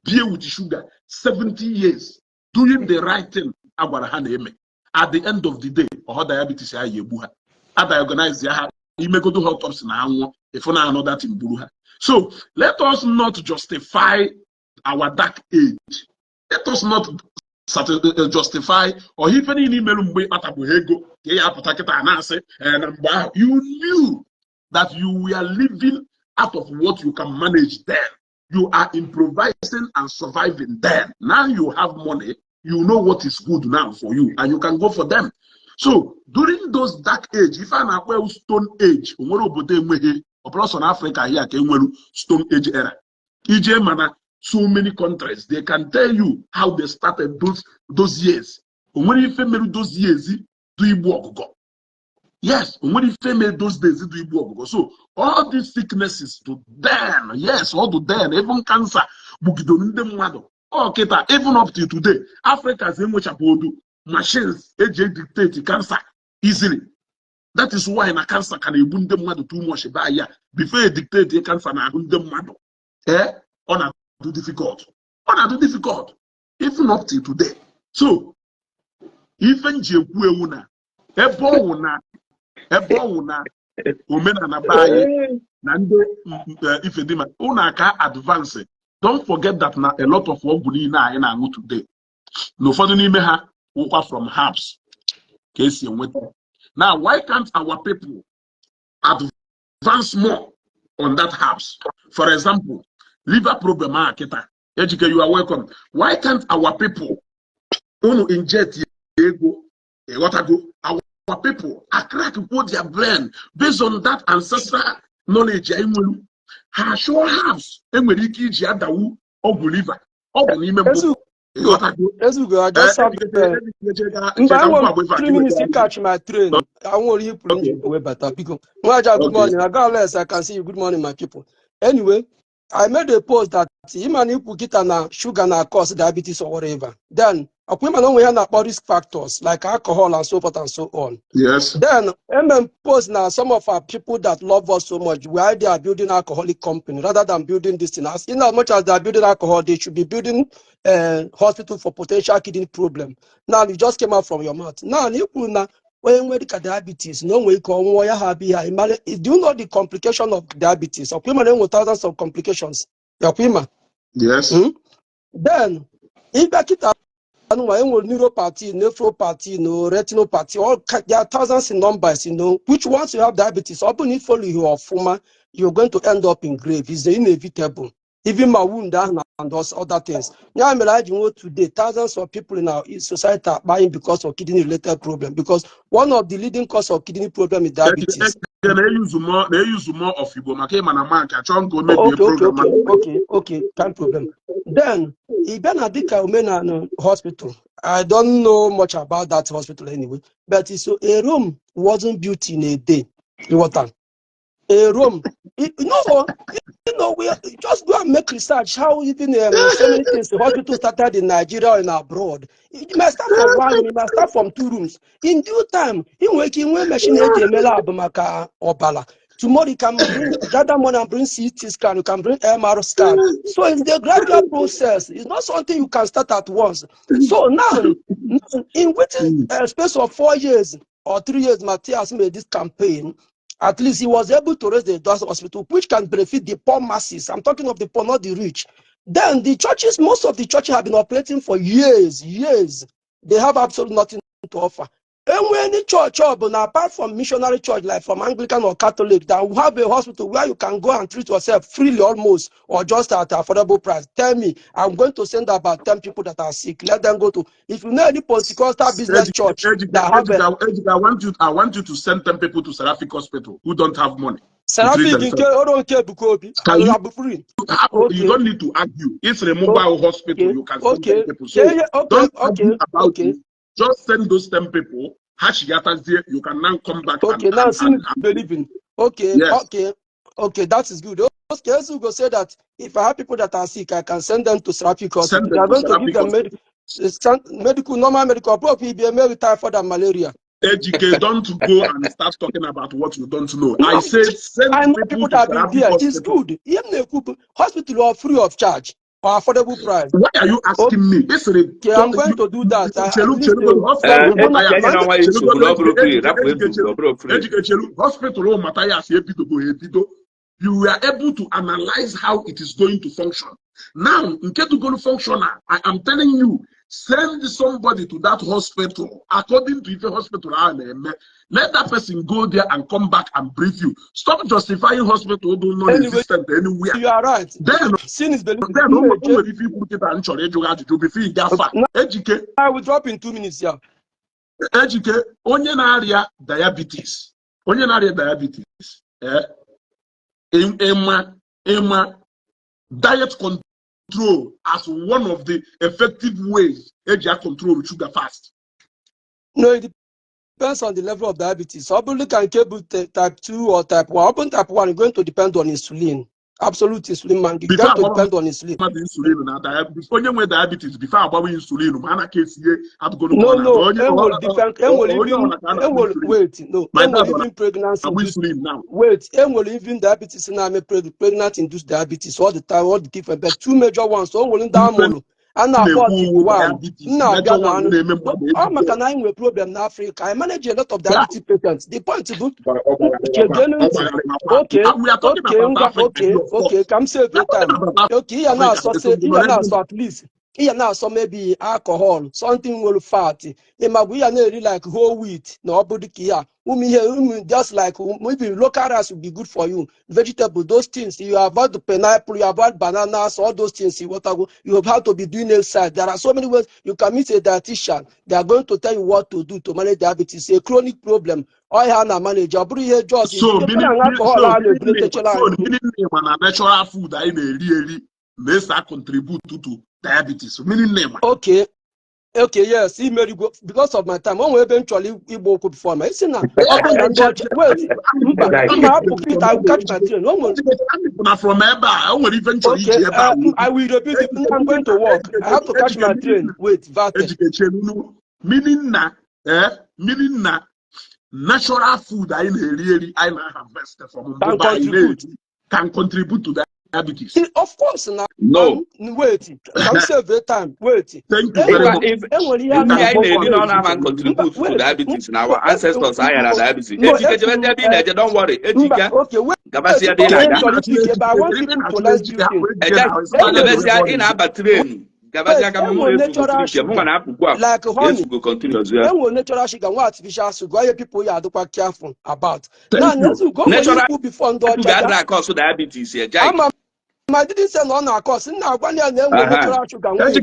beer with sugar, 70 years, doing the right thing, agwara ha na-eme. At the end of the day, or diabetes ya yebu ha, a diagnose ya ha, imegodo autopsy na anwụ, if na another thing buru ha. So let us not justify our dark age. Let us not justify or even in email you knew that you were living out of what you can manage then. You are improvising and surviving then. Now you have money, you know what is good now for you, and you can go for them. So during those dark age, if I know stone age, on Africa here, stone age era. So many countries, they can tell you how they started those years. When you family those years, do you work? Yes, when you family those days, do you work? So all these sicknesses to them, yes, all to them, even cancer, okay, even up to today, Africa's machines dictate cancer easily. That is why na cancer can even them too much before you dictate cancer na them on too difficult. Even up till today. So, even Jewuna, Ebona, Omenala Igbo, Nande, if you demand, Unaka advance. Don't forget that now a lot of work we na in today. No further meha over from herbs. Case you went. Now, why can't our people advance more on that herbs? For example, liver problem, Ejike, you are welcome. Why can't our people inject our people crack their brain based on that ancestral knowledge? ha sure house enwere ike iji adawu ọgwụ liver ọgwụ n'ime mbụ Ezugo, I just have 3 minutes to catch my train. I won't hear pulling away better. Good morning. I got less. I can see you. Good morning, my people. Anyway, I made a post that even if we get a sugar and cause diabetes or whatever, then women only have about risk factors like alcohol and so forth and so on. Yes. Then post now some of our people that love us so much, why they are building alcoholic company rather than building this thing. As in as much as they are building alcohol, they should be building hospital for potential kidney problem. Now you just came out from your mouth. Now you now when we look at diabetes, no way come do you know the complication of diabetes? Of women with thousands of complications. Yes. Then if neuropathy, nephropathy, retinopathy, all there are thousands in numbers, which once you have diabetes, open it follow you or former, you're going to end up in grave. It's inevitable. Even my wound and those other things. Now I'm realizing today, thousands of people in our society are dying because of kidney related problem. Because one of the leading cause of kidney problem is diabetes. They use more of Igbo. Okay, can't problem. Then Omenala hospital. I don't know much about that hospital anyway, but it's a room wasn't built in a day. A room, we just go and make research how even so many things the hospital started in Nigeria and abroad. It must start from one, it must start from 2 rooms. In due time, in working when machine Obala. Tomorrow you can bring gather money and bring CT scan, you can bring MR scan. So it's the gradual process. It's not something you can start at once. So now, in within a space of 4 years or 3 years, Mathias made this campaign. At least he was able to raise the doors of hospital, which can benefit the poor masses. I'm talking of the poor, not the rich. Then the churches, most of the churches have been operating for years. They have absolutely nothing to offer. And when any church, but apart from missionary church, like from Anglican or Catholic, that will have a hospital where you can go and treat yourself freely almost, or just at an affordable price. Tell me, I'm going to send about 10 people that are sick. Let them go to, if you know any Pentecostal business church that have I want you to send 10 people to Seraphic Hospital who don't have money. Seraphic, you don't care because you don't need to argue. It's a mobile hospital. You can send 10 people. So don't argue about it. Just send those 10 people. You can now come back. Now believing. Yes. Okay, that is good. Okay, so go say that if I have people that are sick, I can send them to Seraphic Hospital. They are going to give them normal medical probably be a typhoid and malaria. Ejike, don't go and start talking about what you don't know. No, I said send people that have been there. It's good. Even hospital are free of charge or affordable price. Why are you asking me? Okay, I'm going to do that. Hospital Mathias Ezeaku, you were able to analyze how it is going to function. Now, in case to go to function, I am telling you, send somebody to that hospital according to the hospital. Let that person go there and come back and brief you. Stop justifying hospital don't know existent anywhere. You are right. Then sin is believing. Then if you put it and I will drop in 2 minutes. Yeah. Ejike, onye na-arịa diabetes. Onye na-arịa diabetes. Emma diet control as one of the effective ways to control sugar fast. No, it depends on the level of diabetes. Obviously, can cable type 2 or type 1. Open type 1 is going to depend on insulin. Absolute insulin man. It's going to depend on insulin. Onye nwe diabetes before agbawe insulin, mana case no. It will depend. It will even pregnancy. Wait, it will even diabetes and pregnant induced diabetes all the time, all the different. But 2 major ones. So will down and now one. Now can I have problem in Africa? I manage a lot of diabetes patients. The point is good. Okay. Come save your time. Okay, so at least Here now, so maybe alcohol, something will fat. It might be really like whole wheat, no body here. Just like maybe local rice would be good for you. Vegetable, those things you avoid the pineapple, you avoid bananas, all those things. You have to be doing outside. There are so many ways you can meet a dietitian. They are going to tell you what to do to manage diabetes. It's a chronic problem. I have a manager. So meaning natural food I really makes that contribute to diabetes. Meaning name. Okay. Okay, yes, he made go because of my time. One will eventually Igbo could before me. Wait, I will catch my train. From Eba, I will eventually. Okay, I will repeat it. I'm going to work. I have to catch my train. Wait, education. Meaning na natural food I really harvest from can contribute to diabetes. Of course, now. No. Wait. Can you save the time? Wait. Thank you very much. If contribute to diabetes, and our ancestors had diabetes. Don't worry. Okay, wait. But I want people to learn two like honey. Natural sugar, what artificial sugar, people are careful about. Now, let's go for before diabetes. I didn't say no, of course. Now, when you natural sugar, it's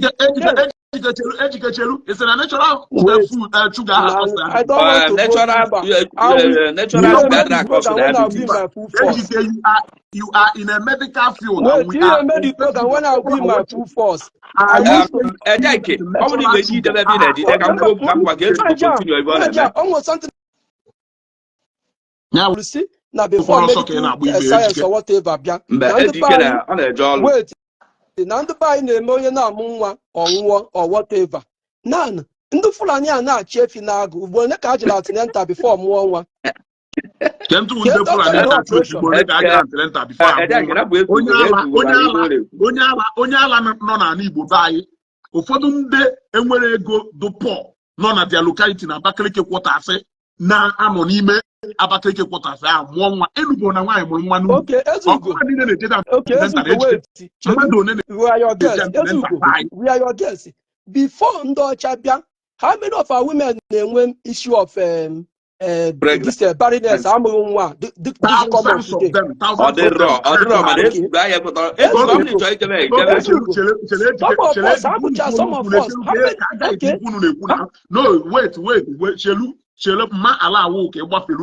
a natural food, sugar. I don't want to you are in a medical field. When I win my full force, almost something. Now, you see, now before science or whatever, wait. Now the buy in a million or whatever. None. In the Fulani are not chef in Agu, when the casual before more. Onyala nọ na Igbo bayi ụfọdụ ndị enwere ego dupo nọ na dia locality na Abakaliki quarters na anọ n'ime Abakaliki quarters a mụọ nwa Enugu na nwaanyị mụrụ nwa n'ugwu we are your guests before ndị ọcha bịa. How many of our women na-enwe issue of this barrenness? Some of us. No, wait. Shelu ma allow okay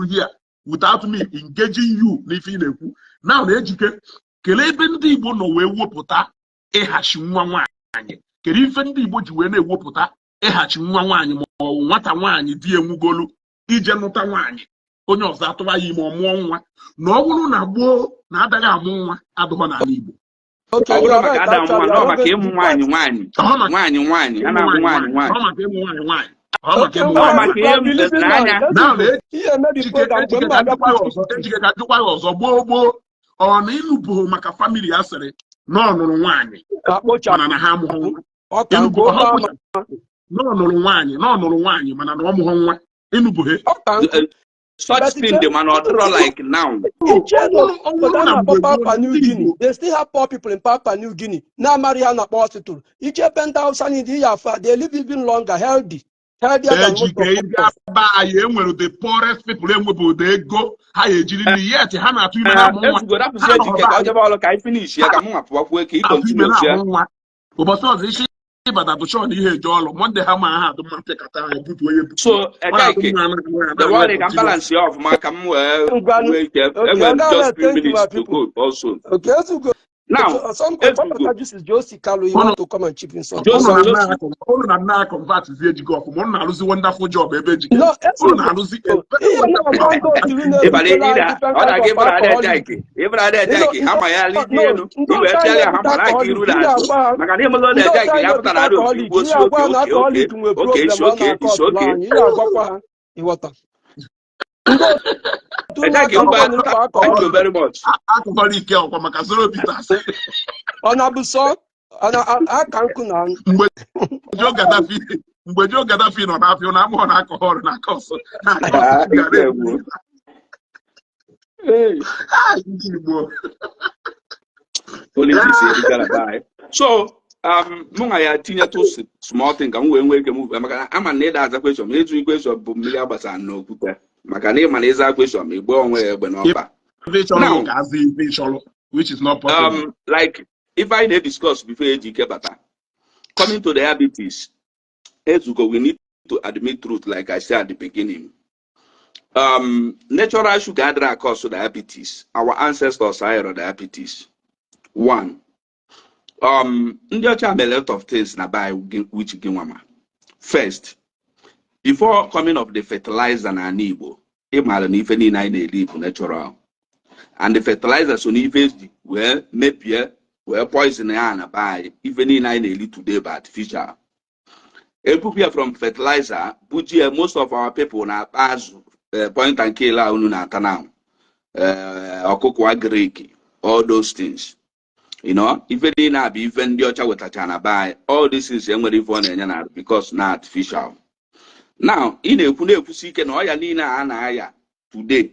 here without me engaging you n'ife na-ekwu. Now na-ejike kele ebe ndị Igbo nọ wee wepụta ịhachi nwa nwaanyị. Kedu ife ndị Igbo ji wee na-ewepụta ịhachi nwa nwaanyị ma ọ bụ nwata nwaanyị di enwugolu ije nụta nwaanyị onye ọzọ atụba ya ime ọmụọ nwa na ọ bụrụ na gboo na adaghị amụ nwa adụghọ n'ala Igbo. Ọ bụrụ maka ada nwa na ọ maka ịmụ nwaanyị ejikekajụkwa ya ọzọ gboo ọ na ịnụbụghị maka famili ya sịrị na ọ nụrụ nwaanyị mana na ha amụghị nwa. Na ọ nụrụ nwaanyị mana na ọ mụghị nwa ịnụbụghị. Such thing the man or like now. Papua New Guinea. They still have poor people in Papua New Guinea. Now Mariana Hospital. Each penthouse in the they live even longer, healthy. The poorest people they go higher yet Hannah to but I'm sure you hear Jolo. Monday, how my heart, the market at so, the one they can balance you off, Markham, just 3 minutes to go also. Okay, so go. Now, some this is Josie Kalu. You want to come and chip in some. Convert to the go from one lose wonderful job, baby. No, if I did that, I gave her a jacket. If I did jacket, how my I can Thank you very much. Mgbe Joe Gaddafi nọ n'afọ na amụọ na alcohol na akọsọ. So Munga ya tinye to small thing ka we nweke move maka ama na ida aza question eju question bụ mmiri agbasa na okwute maka na ịma na ịza question igbe onwe egbe n'ọba. Now, which is not possible. Like if I dey discuss before ejike bata coming to diabetes, ezugo we need to admit truth like I said at the beginning. Natural sugar drug cause diabetes. Our ancestors had diabetes. One. Ndị ọcha a lot of things na buy which ginwama. First, before coming of the fertilizer na Igbo, ịmara na ife niile anyị na-eri natural. And the fertilizer so n'ife were mepie were poison ya na buy ife niile anyị na-eri today by artificial. Epupia from fertilizer, bujie most of our people na azu point and kill unu na ata now. Ọkụkọ Greek, all those things. You know, even ndị ọcha wetacha na buy all these things enwere ife ọ na-enye na because na artificial. Now, ị na-ekwusi ike na ọya niile a na-aya today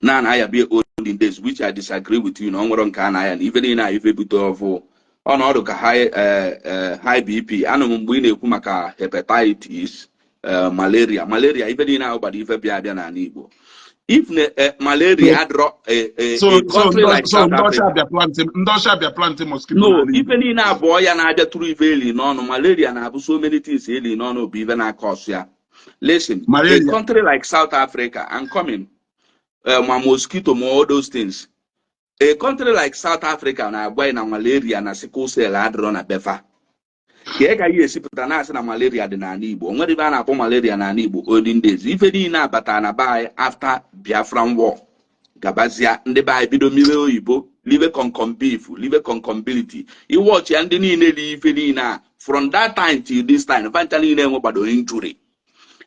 na-aya be olden days, which I disagree with you na ọ nwere nke a na-aya na ife niile a ife bute ọfụ ọnọdụ ka high BP anụ m mgbe ị na-ekwu maka hepatitis, malaria ife niile ahụ gbara ife bịa na Igbo. If malaria draw a country like South Africa, no, even in a boy and I three valley, no malaria and have so many things really no be even a cause. Yeah. Listen, a country like South Africa and coming my mosquito more all those things. A country like South Africa and I buy na malaria and a sickle cell had run a befa. Kega yes putana na malaria de na Igbo. Onwe riba na po malaria na Igbo olden days. Ife di na bata na buy after Biafran war. Gabazia ndị buy bido mile oyibo, live concom beef, live concombility. You watch and the niile ife di na from that time till this time eventually na enwe gbado injury.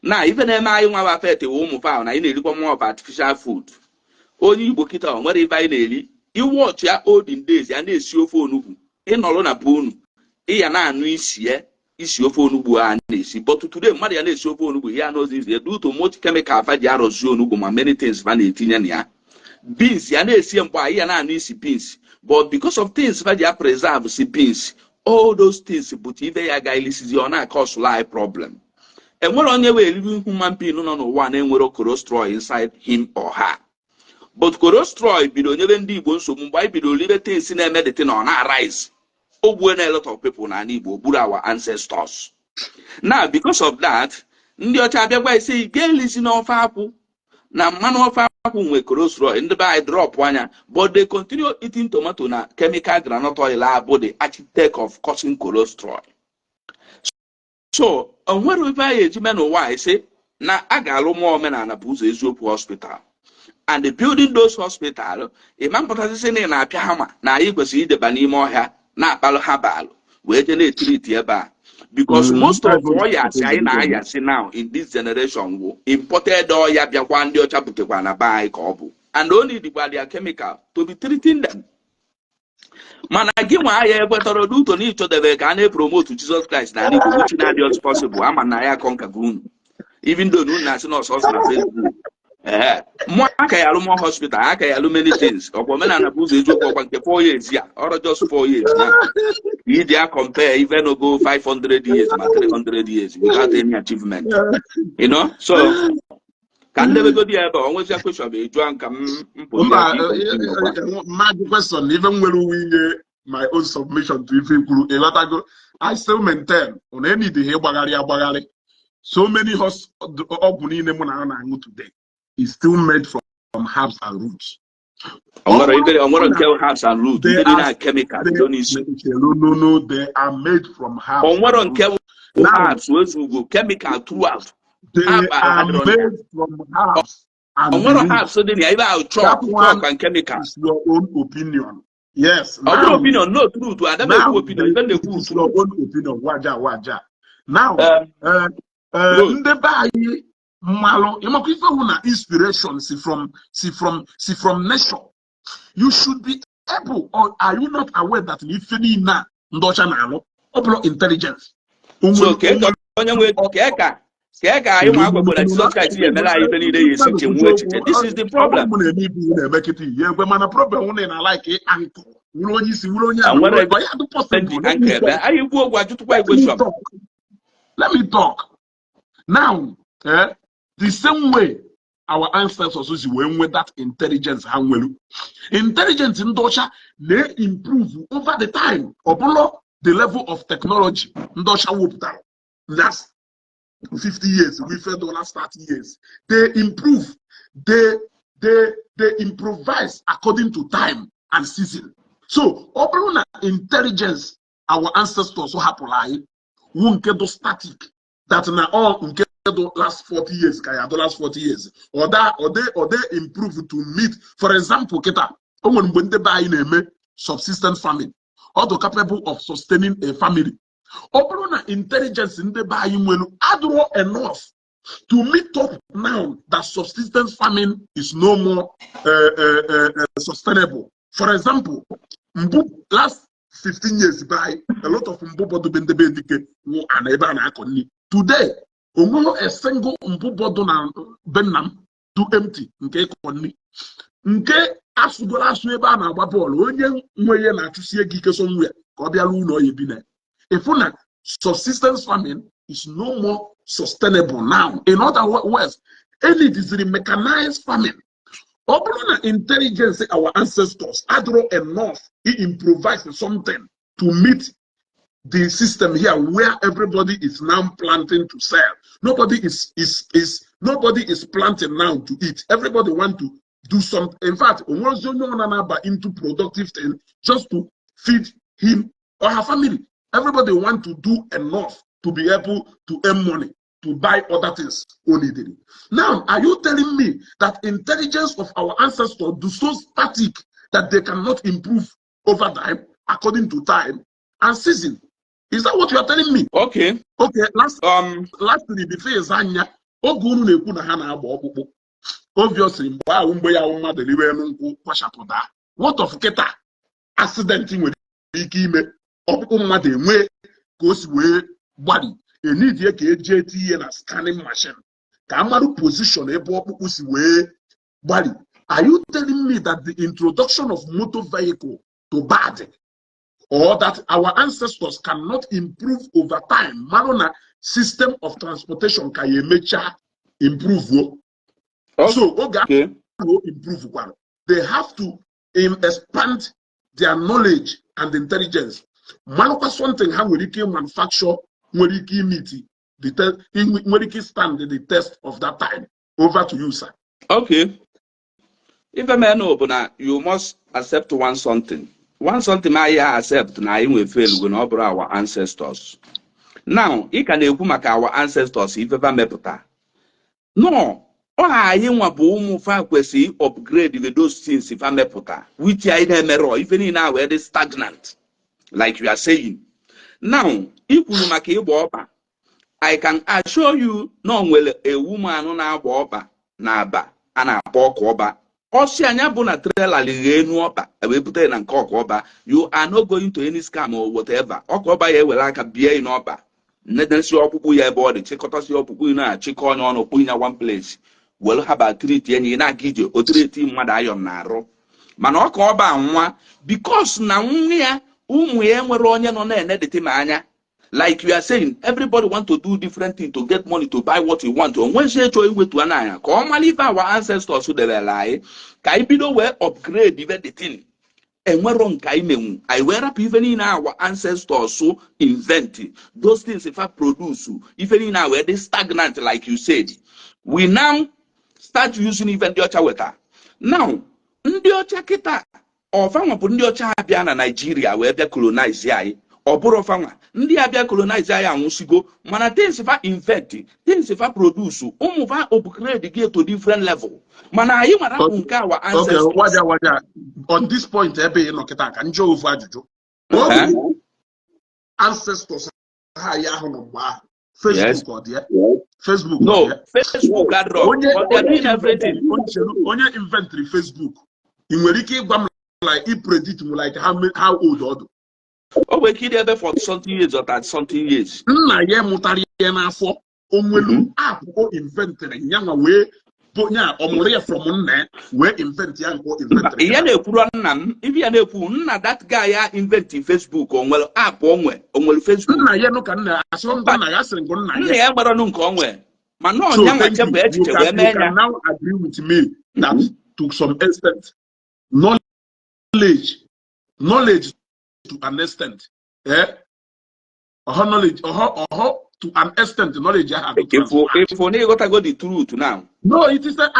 Now even eme anyị nwa affect ụmụ fowl na ị na-erikwa more of artificial food. Onye Igbo kita onwere ife anyị na-eri. You watch ya olden days ya na-esi ofe onugbu. Ị nọrọ na be unu. Iya na anu isi ofe onugbu a na-esi but today mmadụ ya na-esi ofe onugbu ya knows this due to much chemical fa ji arụzi onugbu ma many things fa na-etinye na ya. Beans ya na-esi mgbe iya na anu isi beans but because of things fa ji preserve si beans all those things but ife ya ga ilisizi ọ na-cause life problem. Enwere onye wee eriri human being nọ n'ụwa na-enwere cholesterol inside him or her. But cholesterol bido nyebe ndị Igbo nsogbu mgbe anyị bido libe things na-eme the thing ọ na-arise. A lot of people na Igbo buru our ancestors. Now, because of that, ndị ọcha abịagwa say ga-elisi n'ofe akwụ na mmanụ ofe akwụ nwe cholesterol ndị be anyị drop anya but they continue eating tomato na chemical groundnut oil abụ the architect of causing cholesterol. So, onwere ife anyị eji mee n'ụwa ise na a ga-alụ mụọ omenala bụ ụzọ eziokwu hospital. And the building those hospital, ịma mpụtasị na apịa hama na anyị kwesịrị ideba n'ime ọhịa na akpalụ habal wee je na-etiriti ebe a because most of oya si anyị na-aya si now in this generation wo imported oya bịakwa ndị ọcha butekwa na be anyị ka ọ bụ and only dịkwa their chemical to be treating them. Mana gị nwa aya ekwetara n'uto na ịchọdebe ka a na-epromote Jesus Christ na Igbo which na dị possible ama na ya kọnkago unu even though unu na-asị na ọsọsọ na Facebook mwa aka ya alụmọ hospital aka ya alụ many things ọkwa omenala bụ ụzọ eziokwu ọkwa nke 4 years ya or just 4 years na you dey compare even go 500 years ma 300 years without any achievement, you know. So can never go there but onwezi a question be eju anka my question even when we my own submission to ife kwuru elatago I still maintain on any the gbagharị so many ọgwụ niile mụ na na-aṅụ today is still made from herbs and roots. I'm gonna tell herbs and roots. They are chemical. No, they are made from herbs. I'm gonna tell herbs. We go chemical throughout. They are made from herbs. I'm gonna have so then I chalk and chemical. It's your own opinion. Yes. Our opinion, no truth. I don't know opinion. Even the it's your own opinion. Waja. Now, the buy. Malo, inspiration from nature. You should be able, or are you not aware that if any intelligence? So This is the problem. Let me talk. Now, the same way our ancestors were with that intelligence, intelligence in Dosha, they improve over the time, or the level of technology. Dosha whooped down. Last 50 years, we fed the last 30 years. They improve, they improvise according to time and season. So, open intelligence, our ancestors so happy won't get static. That now all the last 40 years, the last 40 years, or they improve to meet. For example, Keta, when they buy in a subsistence farming, or the capable of sustaining a family. Open intelligence in the buying will add enough to meet up now that subsistence farming is no more sustainable. For example, last 15 years by a lot of mbubodo been the today, a single mbubodo na benam to empty nke konni nke asugola asu ebe a na-agba bọọlụ onye nweye na-achụsie gị ike somewhere ka ọ bịara ụlọ ya bi na ifuna subsistence farming is no more sustainable now. In other words, any is the mechanized farming. Open intelligence, our ancestors had enough, he improvised something to meet the system here where everybody is now planting to sell. Nobody is planting now to eat. Everybody want to do something. In fact, into productive thing just to feed him or her family. Everybody want to do enough to be able to earn money, to buy other things only. Now, are you telling me that intelligence of our ancestors do so static that they cannot improve over time according to time and season? Is that what you are telling me? Okay. Okay. Lastly, before Zanya, obviously, what of Keta accidenting with goes way body. You need a JT and a scanning machine. Kamaru position a way body. Are you telling me that the introduction of motor vehicle to bad or that our ancestors cannot improve over time? Marona system of transportation can you make improve? Okay. So okay, improve one. They have to expand their knowledge and intelligence. Maloka something how we can manufacture, when we can meet the test, when we can stand the test of that time. Over to you, sir. Okay. If a man open, you must accept one something. One something I accept now we fail when over our ancestors. Now, it can make our ancestors if ever mepota. No. I upgrade with those things if I'm a which I never even in our way stagnant, like you are saying. Now, if you make a boba, I can assure you no well a woman on our boba, naba, and a pork oba. Oceania bona trailer oba, a webuten and cock oba, you are not going to any scam or whatever. Okoba will like a beer in oba. Nether your puya body, check out your pupuna, chick on puina one place. Well, have a treat any na give you or treat him madayon narrow. Manoko ba because now we were on editing. Like you are saying, everybody want to do different things to get money to buy what you want to. And when she show you to an eye, come leave our ancestors who they lie, Kaibido were upgrade even the thing. And we're wrong, I wear up even in our ancestors so invented those things if I produce, even in our they stagnant, like you said. We now start using even the Ocha water. Now, Ndi Ocha kita, or Fama Ndi Ocha Abiana Nigeria, where they colonize Yai, or Burofama, Ndi Abia colonize Yai and Musigo, Mana things if I invent, things if I produce, upgrade the gear to different level. Mana you our ancestors. Okay, on this point, can Joe Vajo? Ancestors, Facebook yes. or there? Facebook. No, Facebook got wrong. But they're doing everything. On your inventory, Facebook. In Meriki, like he predict like how old or oh, we kid ever for something years or that something years. Na ye mutari na for onwelu app o invented nyanga we bonya omore from nne we invent ya ko invented ya na-ekwuru nna m ibi ya na-ekwu nna that guy ya invent Facebook onwere app onwere Facebook nna ya no ka nna aso nna ya sịrị ngo nna ya gbara nu nke onwe ma no so nya nwa thank you. chebe echiche we You mee can nya now agree with me that to some extent knowledge to an extent knowledge to an extent knowledge I have if only you got to go the truth now. No, it is that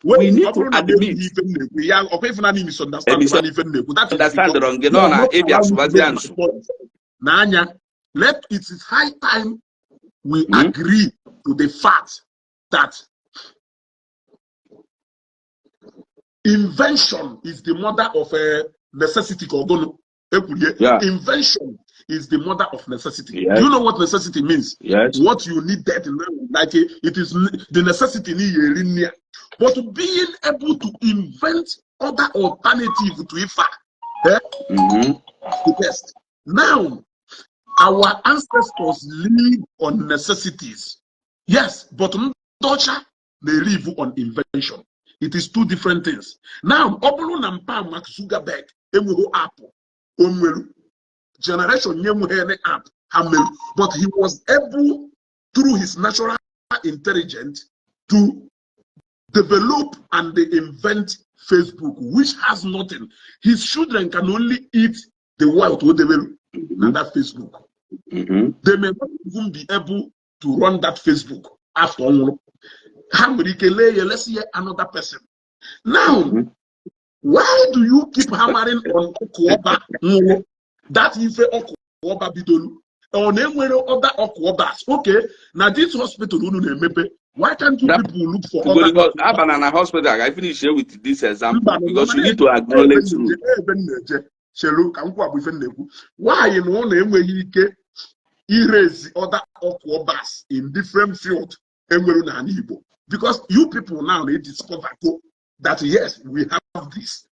we need to admit let it is high time we agree to the fact that invention is the mother of necessity. Yeah. Invention is the mother of necessity. Yes. Do you know what necessity means? Yes. What you needed, like it is the necessity. But being able to invent other alternative to IFA, the best. Now, our ancestors live on necessities. Yes, but Ndocha, they live on invention. It is two different things. Now, Obulu Nampa Mark Zuckerberg, Apple, generation app, but he was able, through his natural intelligence, to develop and invent Facebook, which has nothing. His children can only eat the wealth they develop on that Facebook. They may not even be able to run that Facebook after all. Let's see another person. Now, why do you keep hammering on Okuoba? That is the Okuoba Bidolu. On other Okuobas. Okay, now this hospital, why can't you people look for other Banana hospital? I finish here with this example because you need to acknowledge why you know erase other Okuobas in different fields because you people now they discover that yes, we have this.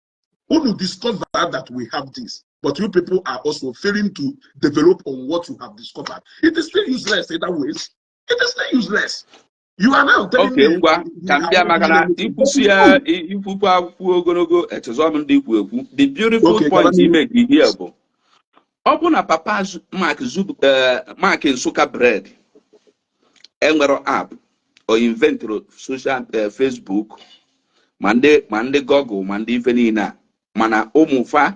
Only discover that we have this, but you people are also failing to develop on what you have discovered. It is still useless either ways. It is still useless. You are now telling me. The beautiful point you make here, open a papa's Mark Zuckerberg bread, Enwero app, or invent social Facebook, Mande Google, Mande Venina, Mana Omufa,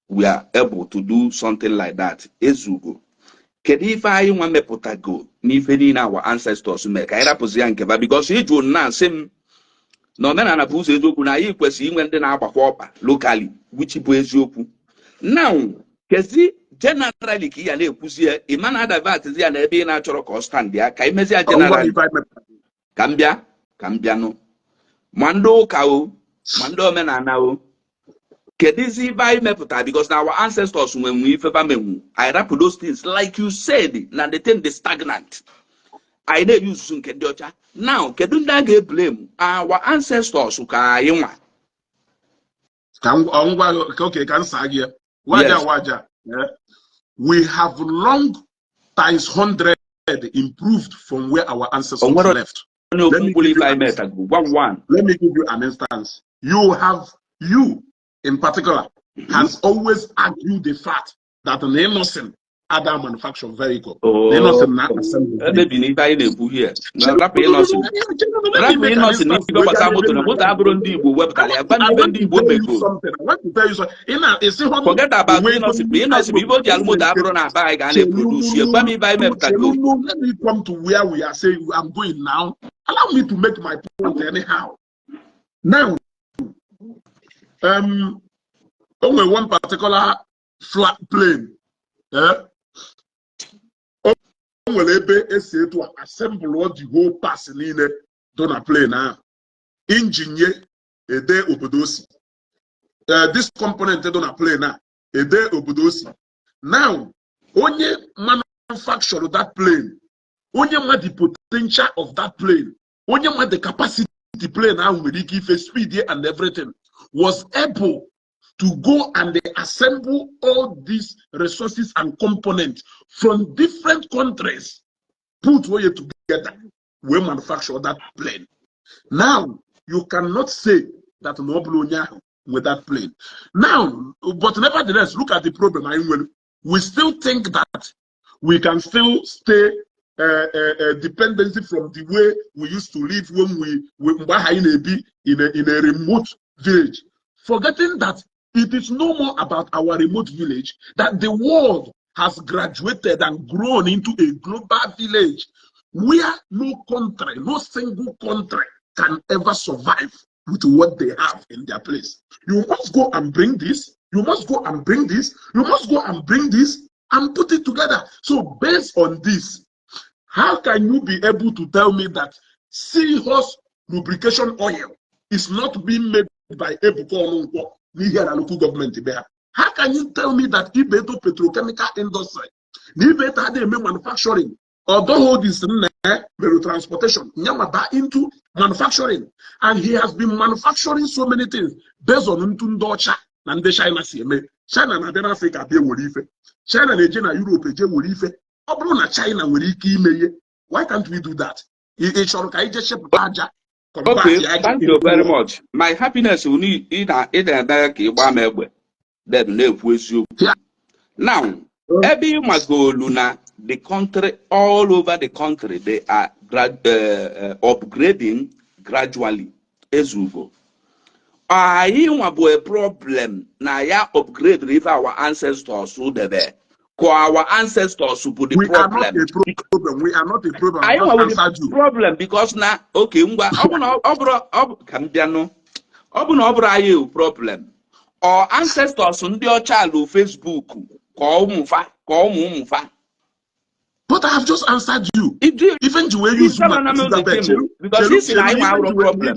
we are able to do something like that. Ezugo. Kedifa you want me potago, ni Venina our ancestors make. I represent because he do not seem no man and a pussy na you question when then our locally, which is Ezeaku. Now, Kesi generally ki ya na-ekwuzi e man advert ya na ebe na chọrọ ka stand ya ka imezi generally kambia no mando ka o mando omenala o kedizi by mepụta because now our ancestors when we favor menwu I rap those things like you said na the thing the stagnant I dey use nke ndị ọcha now kedu ndị a ga-blame our ancestors ka anyị nwa okay can say waja we have long times 100 improved from where our ancestors left. Let me give you an instance. You in particular has always argued the fact that an innocent other manufactured vehicle. Forget about innocent. Let me come to where we are saying I'm going now. Allow me to make my point anyhow. Now, only one particular flat plane. To assemble what the whole person in it don't play now. Engineer a day obodosi. This component they don't play now. A day obodosi. Now, only manufacture that plane, only the potential of that plane, only the capacity the plane now with the speed and everything was able to go and they assemble all these resources and components from different countries, put way together, we manufacture that plane. Now, you cannot say that Noblonia with that plane. Now, but nevertheless, look at the problem. We still think that we can still stay dependency from the way we used to live when we be in a remote village, forgetting that it is no more about our remote village, that the world has graduated and grown into a global village where no country, no single country can ever survive with what they have in their place. You must go and bring this, you must go and bring this, you must go and bring this and put it together. So based on this, how can you be able to tell me that seahorse lubrication oil is not being made by Ebuko here at local government? How can you tell me that Ibeto petrochemical industry, Ibeto manufacturing, although this transportation, into manufacturing, and he has been manufacturing so many things based on Ntundocha and the China CMA. China na Africa be worife. China na Europe je worife. China why can't we do that? Okay, thank you very much. My happiness will need either now, every must go Luna, the country, all over the country, they are upgrading gradually as we go. I have a problem now. Ya upgrade if our ancestors who they there. Our ancestors who put the problem. We are not a problem. I have a problem because now, okay, problem. Our ancestors on your child on Facebook. But I have just answered you. Even the way you use because this is my problem.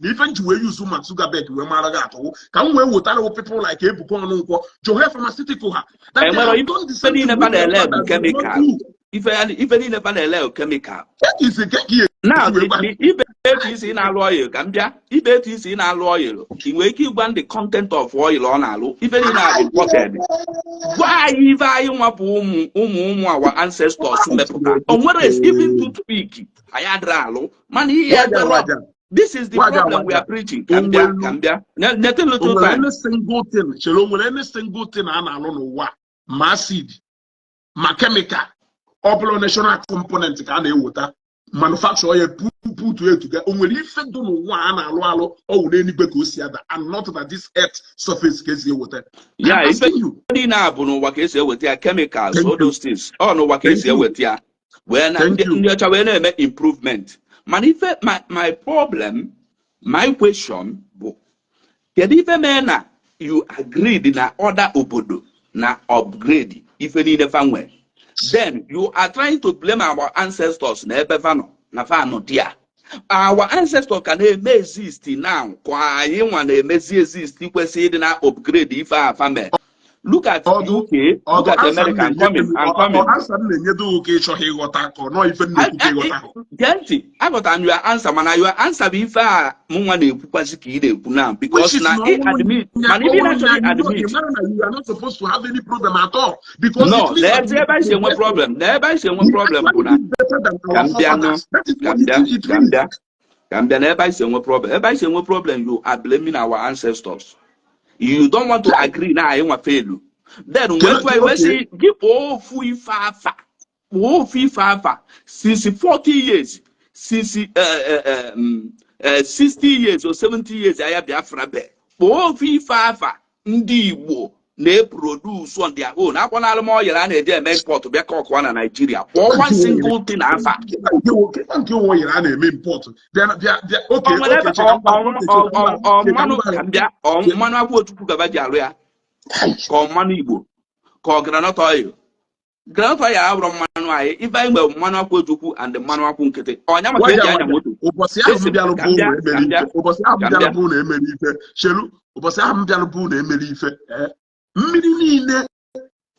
Even the way you use Matsugabet, we maragato. Can we with people like Ebuko, Johe pharmaceutical? That they don't decide chemical. Even in a chemical. Is a now, if is in our oil, Gambia, if it is in our oil, in waking one the content of oil on our even in our imported. Why if I our ancestors on what is even to speak? I had ralo, money. This is the problem we are preaching. Gambia, nothing little time. Any single thing, I don't know what. Massive, chemical, opera national component, can water. Manufacture put together. Only if you don't know and not that this earth surface gets here water. Yeah, if you know what is with your chemicals, all those things. Oh no, what is here with ya? When improvement. My problem, my question, you agreed in order obodo na upgrade if you need a family. Then you are trying to blame our ancestors. Our ancestors can exist now. Exist upgrade if our family. Look at UK, look at America. I'm coming. I got your answer, man. Your answer if I now because now it admit, man, even actually admit. You are not supposed to have any problem at all. Because no, everybody say one problem. Everybody say one problem. Everybody say one problem. Everybody say one problem. You are blaming our ancestors. You don't want to agree now. I want to fail you. Then when we say give all free fafa, since 40 years, since 60 years or 70 years, I have the Afrabe. All free fafa, Ndi Igbo, they produce on their own. I want all more Iran and their main port to be called one in Nigeria. Or one single thing, Alpha. Thank you, Iran main port. They're okay. Call money Igbo, call granite oil. Granite oil, our manual, if I will manual and the manual punkete. Or Yamamoto.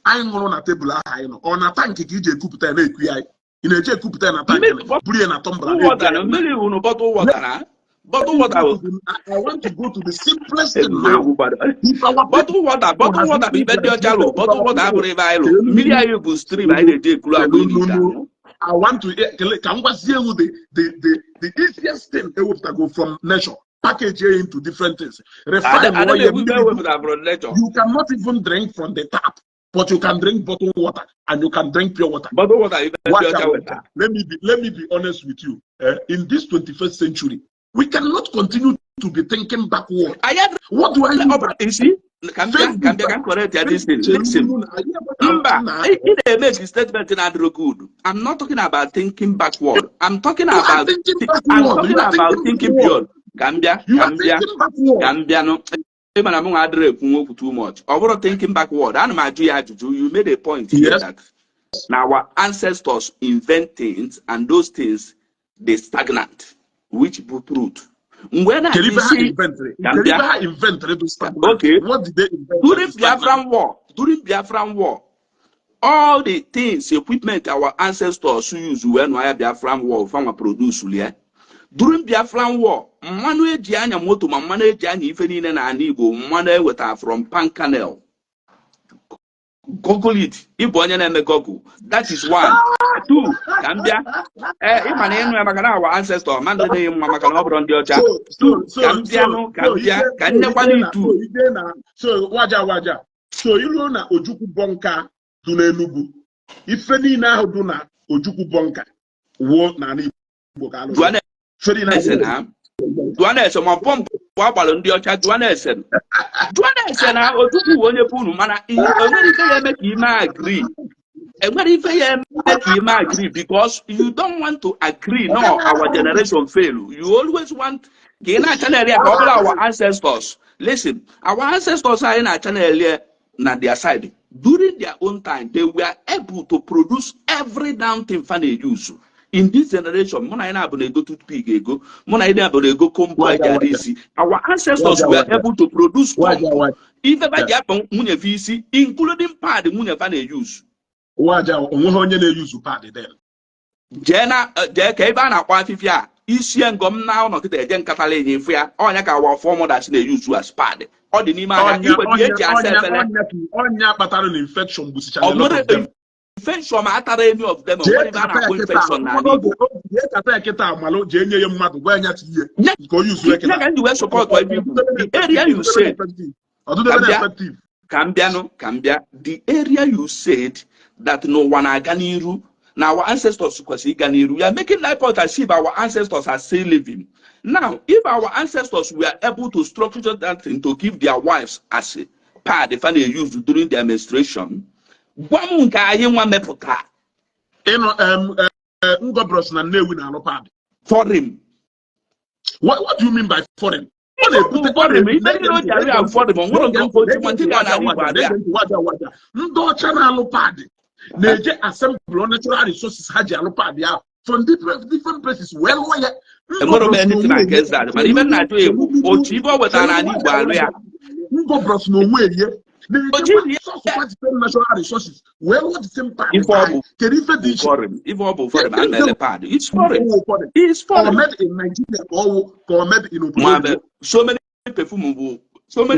I'm on a table on a tank. In a Jacupita, a tank, Brian, a tumble, bottle water. But what I want to go to the simplest thing now. If our but what I want to the easiest thing they would go from nature, package it into different things. Refine you cannot even drink from the tap, but you can drink bottled water and you can drink pure water. Bottled water, let me be honest with you. In this 21st century, we cannot continue to be thinking backward. What do I mean? You see, can correct this thing. Listen, it makes a statement in Andrew good. I'm not talking about thinking backward. I'm talking about thinking beyond. Gambia, no. Too much. Over thinking backward, you made a point here that now our ancestors invent things and those things they stagnant, which put truth. When I see inventory, okay, what did they invent? During Biafran war, all the things, equipment our ancestors use when we have Biafran war, from produce during Biafran war, Manu Ejianya moto, Manu Ejianya Ifenine na Igbo, Manu with from Pancanel. Google it. Google. That is one. Two. Gambia. Our ancestor. Man, they so Waja. So you know na Ojuku Bonka do Nenugu. If any now do na Ojuku Bonka. Wo na ni Bokalo. Duanese ma pom kwabalo ndi ocha Duanese na otuku onye punu mana onye ife ya make him agree. Enwere ife ya make him agree because you don't want to agree. No, our generation fail. You always want our ancestors. Listen, our ancestors are in our channel na their side. During their own time, they were able to produce every damn thing fan they use. In this generation, our ancestors were able to produce even by Japan, including pad the use. Jena, Jakabana, Quantifia, Isiagu now not the Jen Catalan in Fia, or our former that's they use as pad. Or the Nima, infection. Infection matter any of them. Infection support the area you said. Cambia, the area you said that no one aganiru. Now our ancestors ganiru. We are making life out as if our ancestors are still living. Now, if our ancestors were able to structure that thing to give their wives as a pad, if they used during their menstruation. For him. What do you mean by foreign? From different places. Well, I'm not anything against that, but even I do with natural resources. Well, what the same part? It's foreign. It's foreign. Made in Nigeria or made in Obodo. So many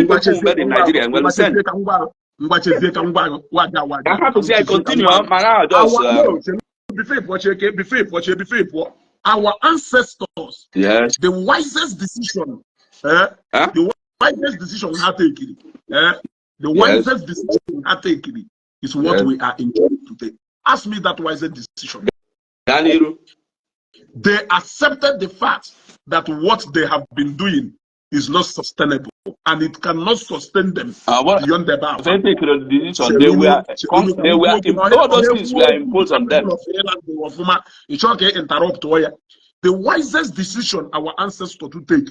perfume made in Nigeria. Well, send. I have to say, I continue. Before our ancestors, yes, the wisest decision, the wisest decision had taken. The wisest decision had taken is what we are enjoying today. Ask me that wisest decision. They accepted the fact that what they have been doing is not sustainable and it cannot sustain them beyond their bounds. All those things were imposed on them. The wisest decision our ancestors to take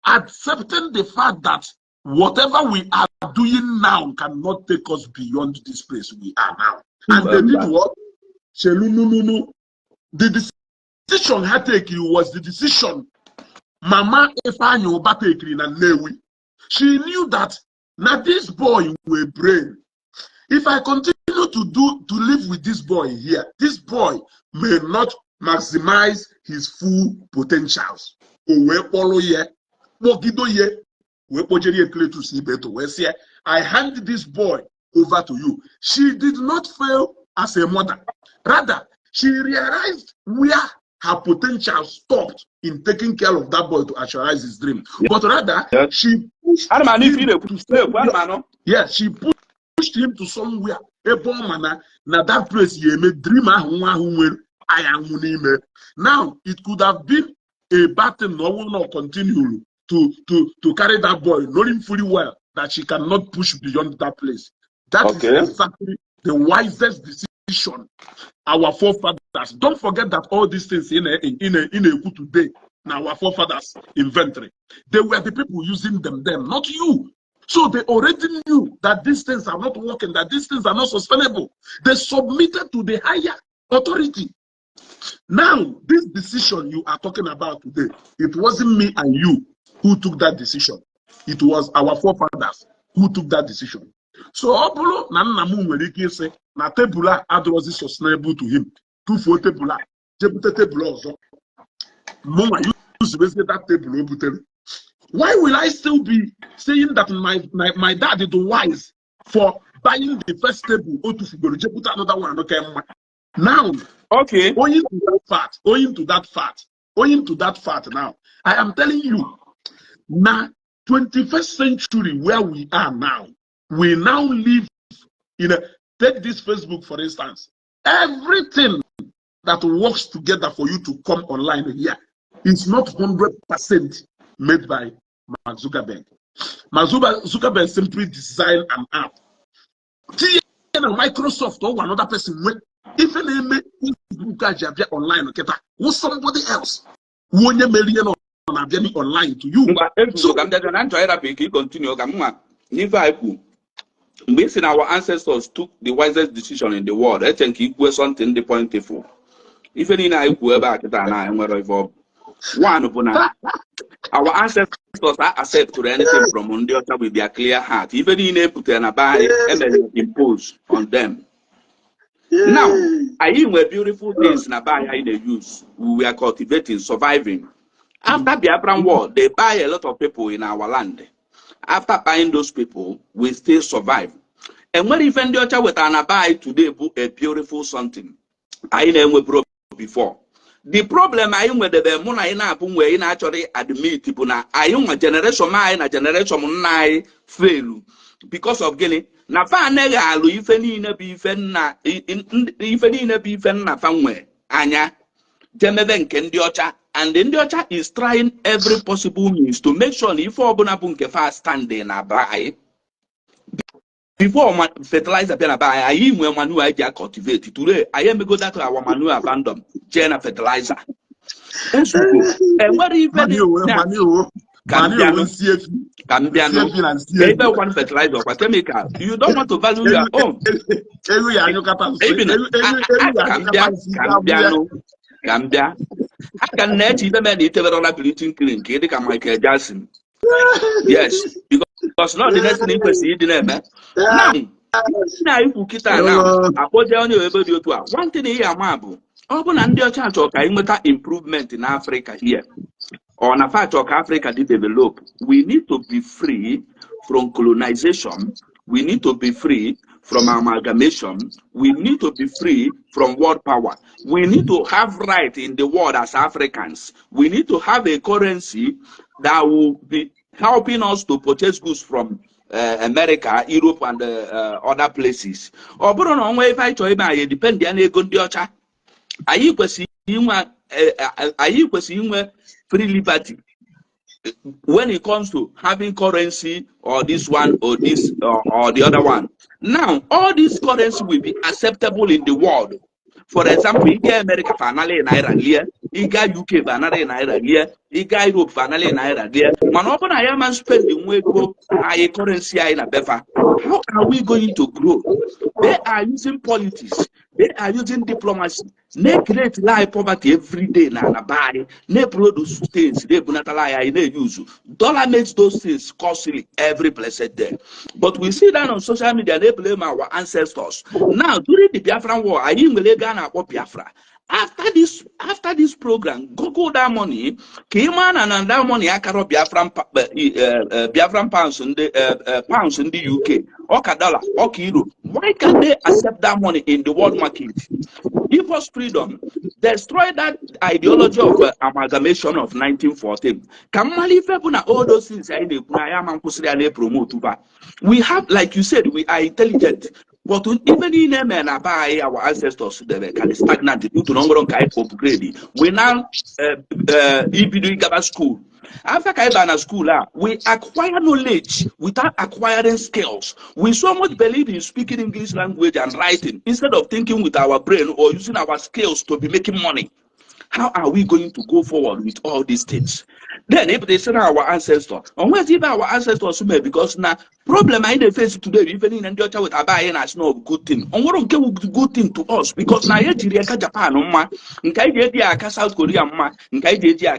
accepting the fact that whatever we are doing now cannot take us beyond this place we are now. And they did what? The decision had taken was the decision Mama Efanyo Batekri na Newi. She knew that now this boy will brain. If I continue to live with this boy here, this boy may not maximize his full potentials. we follow ye, mogido ye, we pojeri ekletus ibeto, we say, I hand this boy over to you. She did not fail as a mother. Rather, she realized where her potential stopped in taking care of that boy to actualize his dream. But rather, she pushed him to somewhere. Yes, she pushed him to somewhere. Now that place he made dream. Now it could have been a battle no will not continue to carry that boy, knowing fully well that she cannot push beyond that place. That is exactly the wisest decision our forefathers. Don't forget that all these things in a today, now our forefathers inventory. They were the people using them then, not you. So they already knew that these things are not working, that these things are not sustainable. They submitted to the higher authority. Now, this decision you are talking about today, it wasn't me and you who took that decision. It was our forefathers who took that decision. So, Obolo na nnamu nwere ike ise na table adrozi sustainable to him. Tufuo table jebute table ọzọ. Mama use that table obutere. Why will I still be saying that my dad is wise for buying the first table? Jebute another one. Okay, now, okay, going to that fact now. I am telling you, now 21st century where we are now. We now live in take this Facebook for instance. Everything that works together for you to come online here is not 100% made by Mark Zuckerberg. Mark Zuckerberg simply designed an app. Microsoft or another person even they make Facebook online with somebody else. One million online to you. So I'm continue. We see our ancestors took the wisest decision in the world. I think it was something the pointful. Even in our ancestors accept to anything from Mundiota with their clear heart. Even in a put an abide imposed on them. Now, I were beautiful things in Abaya they use. We were cultivating, surviving. After the Abraham War, they buy a lot of people in our land. After buying those people, we still survive. And when even the other with an abide today, a beautiful something. I never broke before. The problem I am with the Mona in Apun way in actually admit people now. I am a generation mine, a generation nine fail because of Guinea. Na fa nega alu ifeni na bifenna ifeni na bifenna fanwe anya jemebe nke ndị ọcha, and the ndị ọcha is trying every possible means to make sure if ọbụna bụ nke fa standing na buy before fertilizer bịa na buy anyị nwe manure anyị ji cultivate today anyị emego that our manure abandon jee na fertilizer nsogbu enwere ife dị one fertilizer or chemical. You don't want to value your own. Gambia. I can net even eat a bleaching clean, Kid Michael Jackson. Yes, because not the next thing to now you get now. I put on your able to one thing here, Mabu. Open and your chance of improvement in Africa here. On a fact of Africa to develop, we need to be free from colonization. We need to be free from amalgamation. We need to be free from world power. We need to have right in the world as Africans. We need to have a currency that will be helping us to purchase goods from America, Europe, and other places. Or but on way if I try my depend on a good diocha. Are you free liberty when it comes to having currency or this one or this or the other one? Now, all these currency will be acceptable in the world. For example, you get America finally in Ireland here, you got UK finally in Ireland here, you got Europe finally in Ireland here. Man, open I am spending way go a currency in a befa. How are we going to grow? They are using politics. They are using diplomacy. They create life poverty every day. Na buy. They produce things. They use. Dollar makes those things costly every blessed day. But we see that on social media. They blame our ancestors. Now during the Biafran war, I didn't Ghana or Biafra. after this program, go that money, came on and that money I can Biafran pounds in the UK, or dollar, or euro. Why can't they accept that money in the world market? Give us freedom. Destroy that ideology of amalgamation of 1914. Kamali febuna all those things I promote. We have, like you said, we are intelligent. But even in our ancestors, they were kind of stagnant due to number of upgrade. We now school. After Kaibana school, we acquire knowledge without acquiring skills. We so much believe in speaking English language and writing instead of thinking with our brain or using our skills to be making money. How are we going to go forward with all these things? Then if they say our ancestors, unless even our ancestors may, because now problem I face today, even in India with Abayan as no good thing. And what don't good thing to us because now Japan, Nkai South Korea, Nkai India,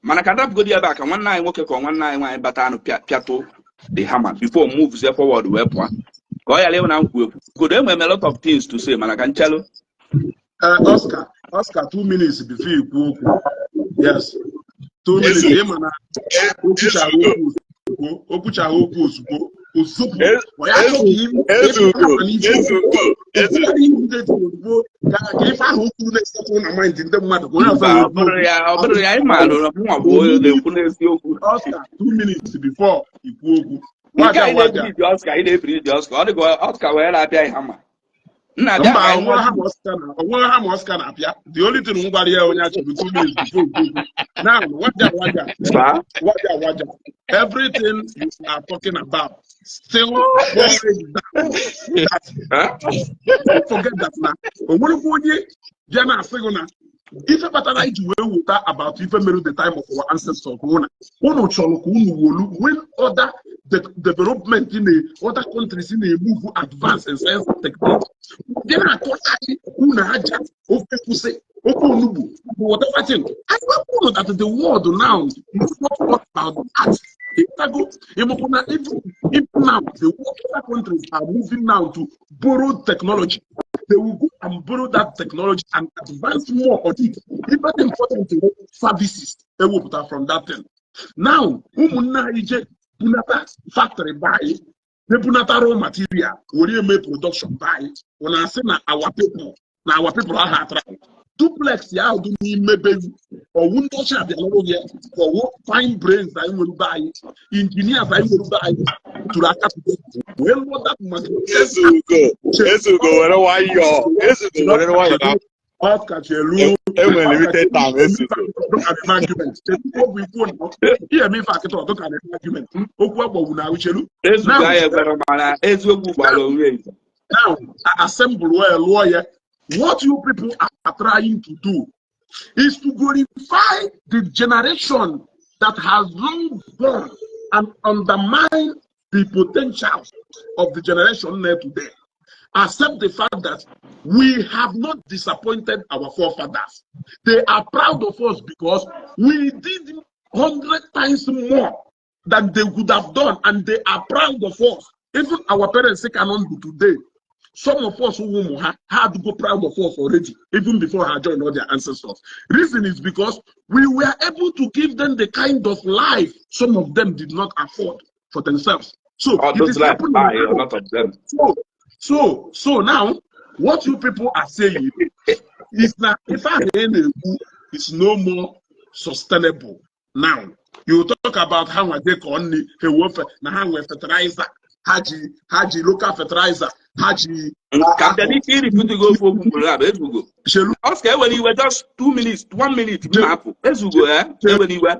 Manakadap go there back and 1 9 work on 1 9 batano piato the hammer before moves there forward web one. Could have a lot of things to say, Manakanchelo. Oscar, 2 minutes before you go. Yes. 2 minutes. Oscar, 2 minutes before you go. The only thing nobody else to 2 minutes before. Now, everything you are talking about still boils down. Don't forget that now. If a better right to about if the time of our ancestors, when other development in the other countries in the move advance in science and technology, then I thought whatever thing. I know that the world now is not about that. Even now, the other countries are moving now to borrow technology. They will go and borrow that technology and advance more on it. Even important services they will put out from that thing. Now, Punata factory buy, the Punata raw material, we make production buy. When I say now our people are hard. Duplex, yeah, do me maybe or won't touch at the level yet for what fine brains I will buy, engineers I will buy to that. Well, what that must be. Why you Oscar limited time. Look at an argument. Hear me if I can talk an argument. Now, assemble a lawyer. What you people are trying to do is to glorify the generation that has long gone and undermine the potential of the generation there today. Accept the fact that we have not disappointed our forefathers. They are proud of us because we did 100 times more than they would have done, and they are proud of us. Even our parents cannot do today. Some of us who had to go proud of us already, even before I joined all their ancestors. Reason is because we were able to give them the kind of life some of them did not afford for themselves. So it is happening. A lot of them. So now, what you people are saying is that if it's no more sustainable. Now, you talk about how I take only a warfare, how we fertilizer, Haji local fertilizer, Haji. Oscar, when you were just 2 minutes, 1 minute, let's go, when you were.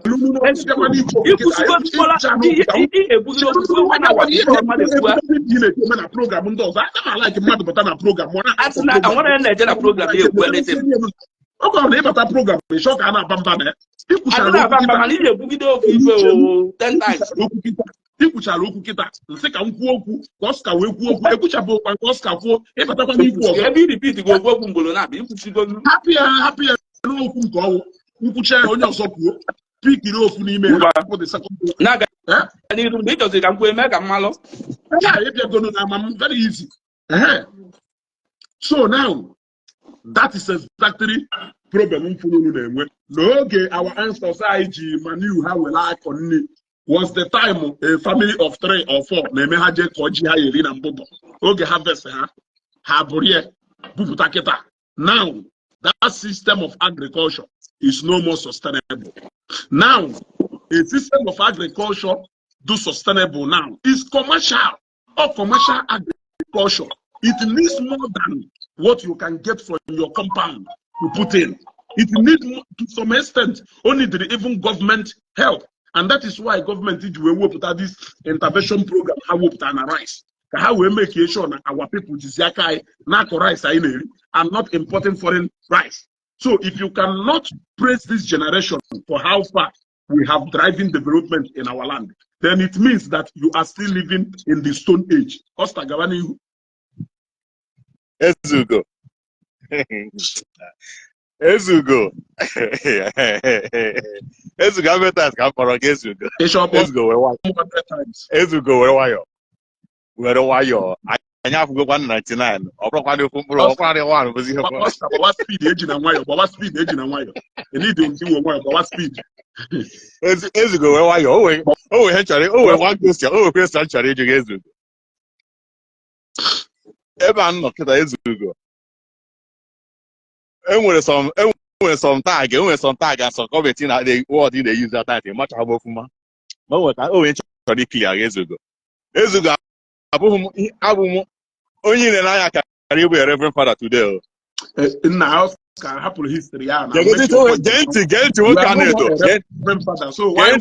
Very easy. So now, That is exactly problem n'oge our ancestors IG manu ha wela akonni was the time a family of 3 or 4 na-eme ha je koji ha yeri na mbobo oge harvest ha burie buputa kita. Now that system of agriculture is no more sustainable. Now a system of agriculture do sustainable now is commercial or commercial agriculture. It needs more than what you can get from your compound to put in. It needs, to some extent, only the even government help. And that is why government did this intervention program, how we rice. How we make sure that our people not rice and not importing foreign rice. So if you cannot praise this generation for how far we have driving development in our land, then it means that you are still living in the Stone Age. Ezugo. Ezugo. Ezugo, how many times can I forget Ezugo? Ezugo, where are you? Where are you? I have to go 199. What speed agent and wire? What speed agent and wire? You need to do what speed? Ezugo, where are you? Oh, actually, one question. Oh, question, actually, Ezugo. Evan, no, Ezugo. Enwere some tag and some comment in the word they use that time. Much about Fuma. No, what I always try to clear Ezugo. Ezugo, Abu, only in I can be a reverend father today. In the house can happen history. Get to what can it do? So why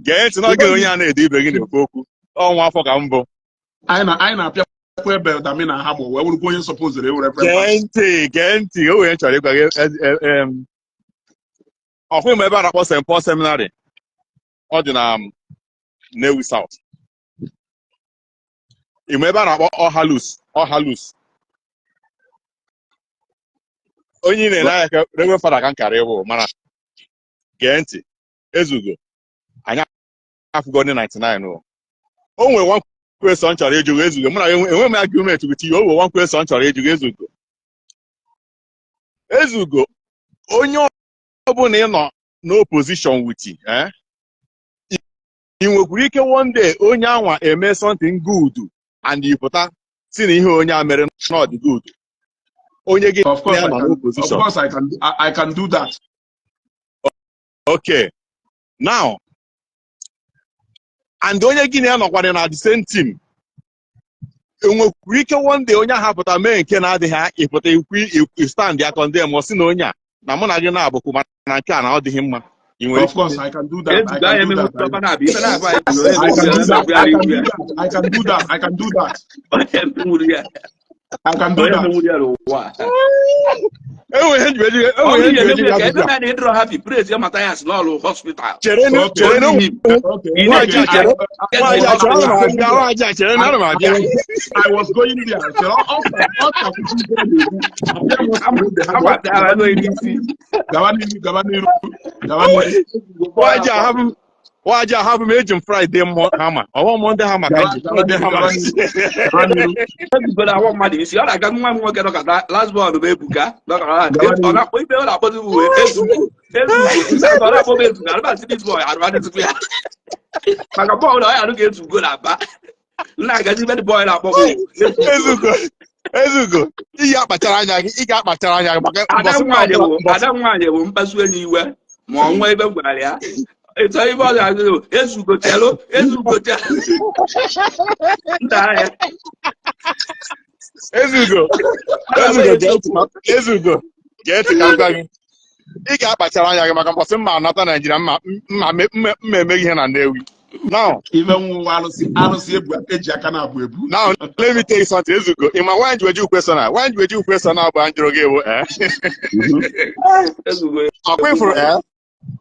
get not going on a deep beginning of Goku. Oh, one for Gambo. I know. Habo, where we going suppose they were Genti, oh, actually, of whom ever was a post seminary, ordinary Newi South. You remember about all halus. Only in a reverend father can carry over, mana. Genti, Ezugo. I have forgotten 99. Only one question chọrọ ịjụ Ezugo. Enwe m argument with you. One question chọrọ ịjụ Ezugo. Ezugo, onye ọbụla ị nọ n'opposition with you, ị nwekwara ike one day onye anwa eme something good and you pụta si na ihe onye a mere not good. Onye gị nọ n'opposition. Of course I can do that. Okay. Now, and onye gị na-anọkwara na the same team. Enwekwara ike one day onye ahụ pụta mee nke na-adịghị ịpụta ikwu stand ya condemn si na onye a na mụ na gị na-abụkwu mana nke a na ọ dịghị mma. Of course I can do that. I can do that. Happy praise your Mathias Lolo Hospital. I was going there. Why do I have a agent Friday hammer? I want Monday hammer. But I want money. You see, I got one more get that last one of the Buka. This boy, I'd rather to I don't get to good at that. Like I did boy up. Ezugo, he got my Taranya. I don't mind you won't pass anywhere. More way than where. It's all about Ezugo Tello, Ezugo, get it. He got my Taranya, for some man, not a Nigerian, making an Newi. Now, even while I don't see now, let me tell you something. Ezugo, in my mind, would you question? Why would you question about Andrew? I'm waiting for her.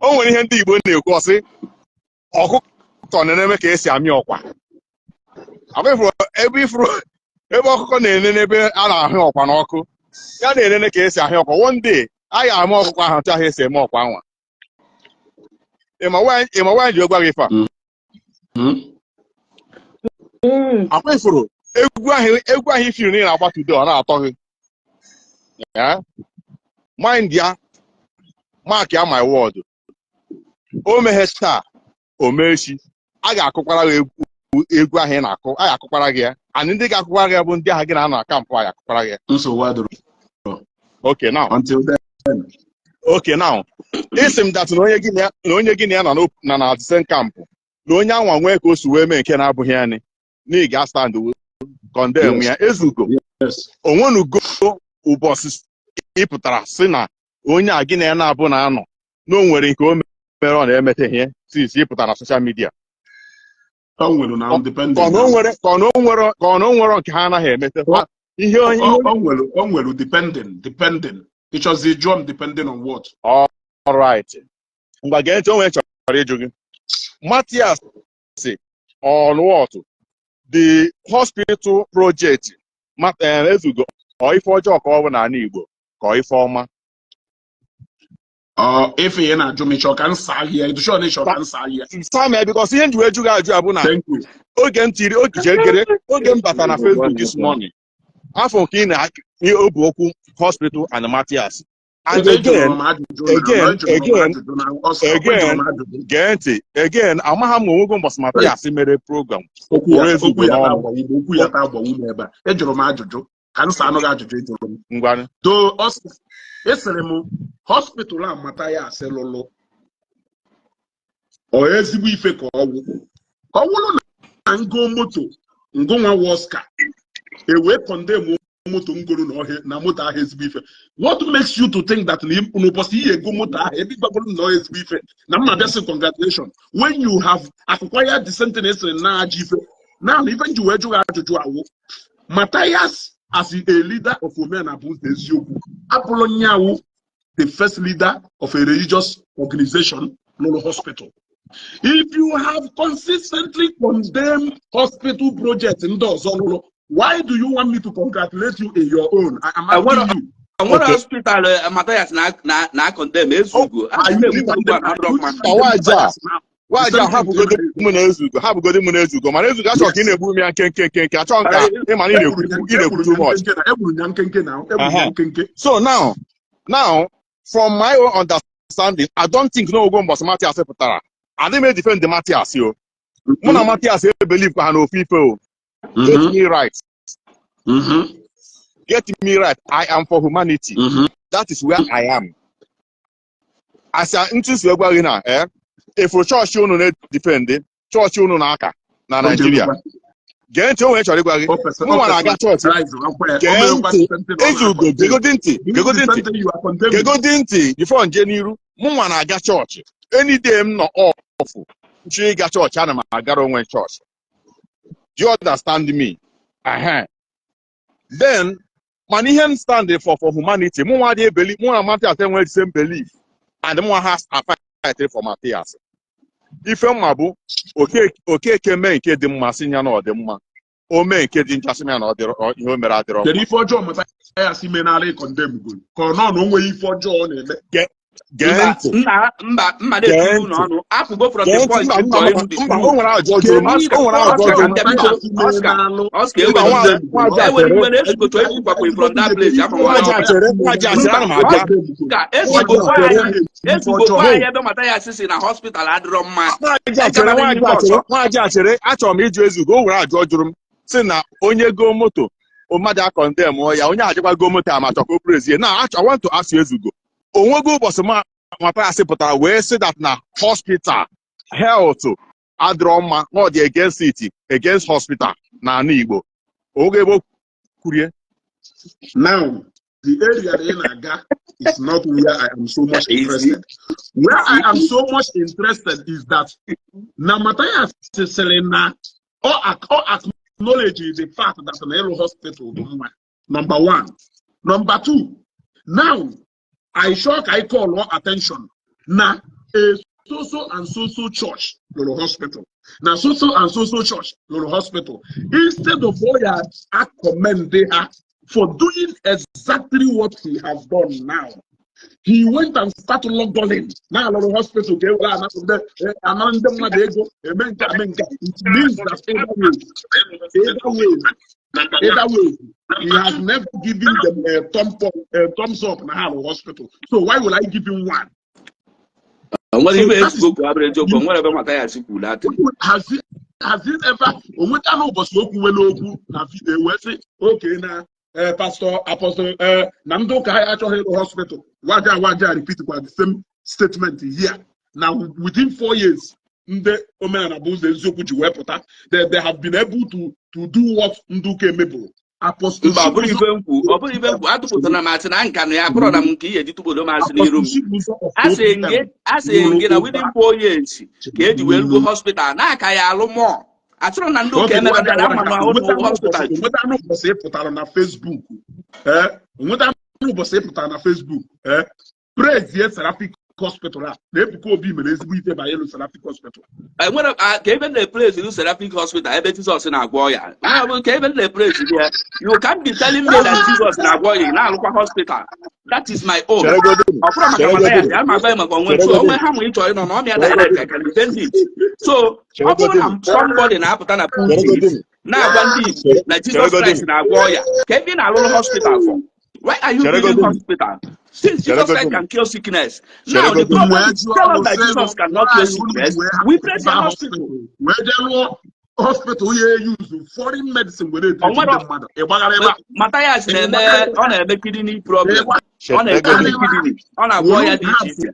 O nwere ihe ndị Igbo na-ekwu ọsị ọkụkọ na-eme ka esi amị ọkwa. Ebe ọkụkọ na-ene n'ebe a na-ahụ ọkwa n'ọkụ ya na-enene ka esi ahụ ọkwa. One day a ga-ama ọkụkọ ahụ chọọ esi eme ọkwa nwa. Ịma nwaanyị ji ogwa gị fa. Akwụfụrụ egwu ahụ ifiri na na-agbatudo ọ na-atọ gị. Yeah? Mind ya, mark ya my word. O meheta, o meshi. I ga akụkwara gị egwu ahụ ị na-akụ, a ga-akụkwara gị ya. And ndị ga-akụkwara gị bụ ndị ahụ gị na-anọ na kampụ a ga-akụkwara gị. So what? Okay, now. Until then. Okay, now. Isi m that na onye gị na ya nọ na the same camp. Na onye anwa nwee ka o si wee mee nke na-abụghị ya ni. Na ị ga-stand condemn ya. Ezugo. Onwenugo ụbọchị ịpụtara sị na onye a gị na ya na-abụ na anọ na o nwere nke o mere ọ na-emete ihe since ịpụtara na social media. Ka ọ nwere nke ha anaghị emete ihe o nwere depending it was the drum depending on what. All right. Ngwa gee ntị onwe chọrọ ịjụ gị. Mathias si on what the hospital project Ezugo ọ ife ọjọọ ka ọ bụ n'ala Igbo ka ọ ife ọma. Ife ihe na-ajụ m ịchọ ka m saa ahịa ịdụchọ na ịchọ ka m saa ahịa. Sam because ihe njiwe eju gị ajụ abụ na oge m bata na Facebook this morning afọ nke ị na obu okwu hospital and Mathias. And again, amaghị m onwego mbọsị Mathias mere program. Okwu ya ta agbawu n'ebe a. Ejụrụ m ajụjụ ka nsa anụ gị ajụjụ ejụrụ m. Ngwanụ. Esere m hospital a Mathias lụlụ. Ọ ezigbo ife ka ọ wụrụ na ngo moto ngo nwa Oscar wee condemn moto ngoro na moto ahụ ezigbo ife. What makes you to think that n'ụbọchị ihe ego moto ahụ ebe ịgbagoro na ezigbo ife na m na-abịa sị congratulations when you have acquired the sentence na ajọ ife. Now even ji wee jụrụ ajụjụ awụ Mathias as a leader of Omenala bụ eziokwu apụlụ nyawu the first leader of a religious organization n'ụlọ hospital. If you have consistently condemned hospital projects in those, why do you want me to congratulate you in your own? I'm asking you. And what hospital Mathias na condemn Ezugo? Why do you have to go to Ezugo? Have to go to Ezugo. Man, Ezugo achọ ka ị na-egbu m ya nkenke achọ nka ịma na ị na-ekwu too much. So now from my own understanding, I don't think no ogo mbọsị Mathias pụtara. I didn't defend the Mathias yo. Muna Mathias believe ka ha na ofufe o. Get me right. Get me right. I am for humanity. That is where I am. As an interest we gwa gị na if church unu na-defend church unu na-aka na Nigeria. Gee ntị onwe chọrọ ịgwa gị. Mụ nwa na-aga church. Gee ntị. Ezugo gegodi ntị before nje n'iru. Mụ nwa na-aga church. Any day m nọ off. Nchi ịga church ana m agara onwe church. Do you understand me? Then, man, he stand for humanity. Mụ nwa dị belief. Mụ na Mathias enwe the same belief. And mụ has a fight for Mathias. Ife mma bụ okeke mee nke dị mma sị ya na ọ dị mma. O mee nke dị njọ sị ya na ọ dịrọ ihe o mere adịrọ. Kedu ife ọjọọ Mathias ime n'ala ịkọndem gol? Ka ọ nọ na onwe ife ọjọọ na-eme. Mba na-ekwu n'ọnụ apụgo from the point o nwere ajọ jụrụ ewere iwe na-esogoto ekwukwakwa from that place ezugbo anyị ebe Mathias si na hospital adịrọ mma. nwaji achere achọrọ m ịjụ Ezugo o nwere ajọ jụrụ m si na onye go moto mmadụ akọndem ya onye ajịkwa go moto ama chọkwa prezie na I want to ask you Ezugo onwego ụbọchị Mathias pụtara wee sị that na hospital health adịrọ mma na ọ dị against it against hospital na ala Igbo oge ebe kwurie. Now the area in Aga is not where I am so much interested. Where I am so much interested is that now Mathias is saying or acknowledge the fact that an Elo hospital number one. Number two, now I call more attention. Now a so and so church, Lolo Hospital. Now so and so church, Lolo Hospital. Instead of what I commend her for doing exactly what he has done now. He went and started logolling. Now Lolo Hospital, it means that either way, he has never given them a thumb thumbs up na Halo Hospital. So why will I give him one? What even Ezeaku average joke on whatever Mathias Ezeaku that? Has it ever? Onweta no boss okwu nwere okwu na video we say okay na pastor apostle na ndo ka achọghị ịrụ hospital. Waja repeat the same statement here. Now within 4 years, ndị Omenala bụ ụzọ eziokwu ji wee pụta. They have been able to do what Nduka mebụrụ. Apostle ọ bụrụ ife nkwu atụpụtara masị na nka na ya bụrụ na m nke ihe ji tụbodo masị n'iru m asị nge na within 4 years ka eji wee rugo hospital na-aka ya alụ mụọ achọrọ na ndị ụka emebata na mmanụ ahụ bụ hospital nweta n'ụbọchị ịpụtara na Facebook nweta n'ụbọchị ịpụtara na Facebook praise Seraphic Hospital a na-ebuka obi mere ezigbo ife banyere Seraphic Hospital enwere ka ebe na-praise ilu Seraphic Hospital ebe Jesus na-agwọ ya ka ebe na-praise ya you can't be telling me that Jesus na-agwọ ya na-alụkwa hospital that is my own ọbụrụ maka Mathias ya ma gwa maka onwe ha mụ ịchọ ịnọ na ọmịa direct can defend it so ọ bụrụ na somebody na-apụta na pulpit na-agwa ndị Igbo na Jesus Christ na-agwọ ya ka ebe na-alụrụ hospital for why are you building hospital? Since Jesus Christ can cure sickness, now the problem is tell us that Jesus cannot cure sickness. We praise the hospital. Where there hospital you use foreign medicine with it. Mathias na-eme kidney problem. Ọ na-eme kidney. Ọ na-agwọ ya dị iche iche.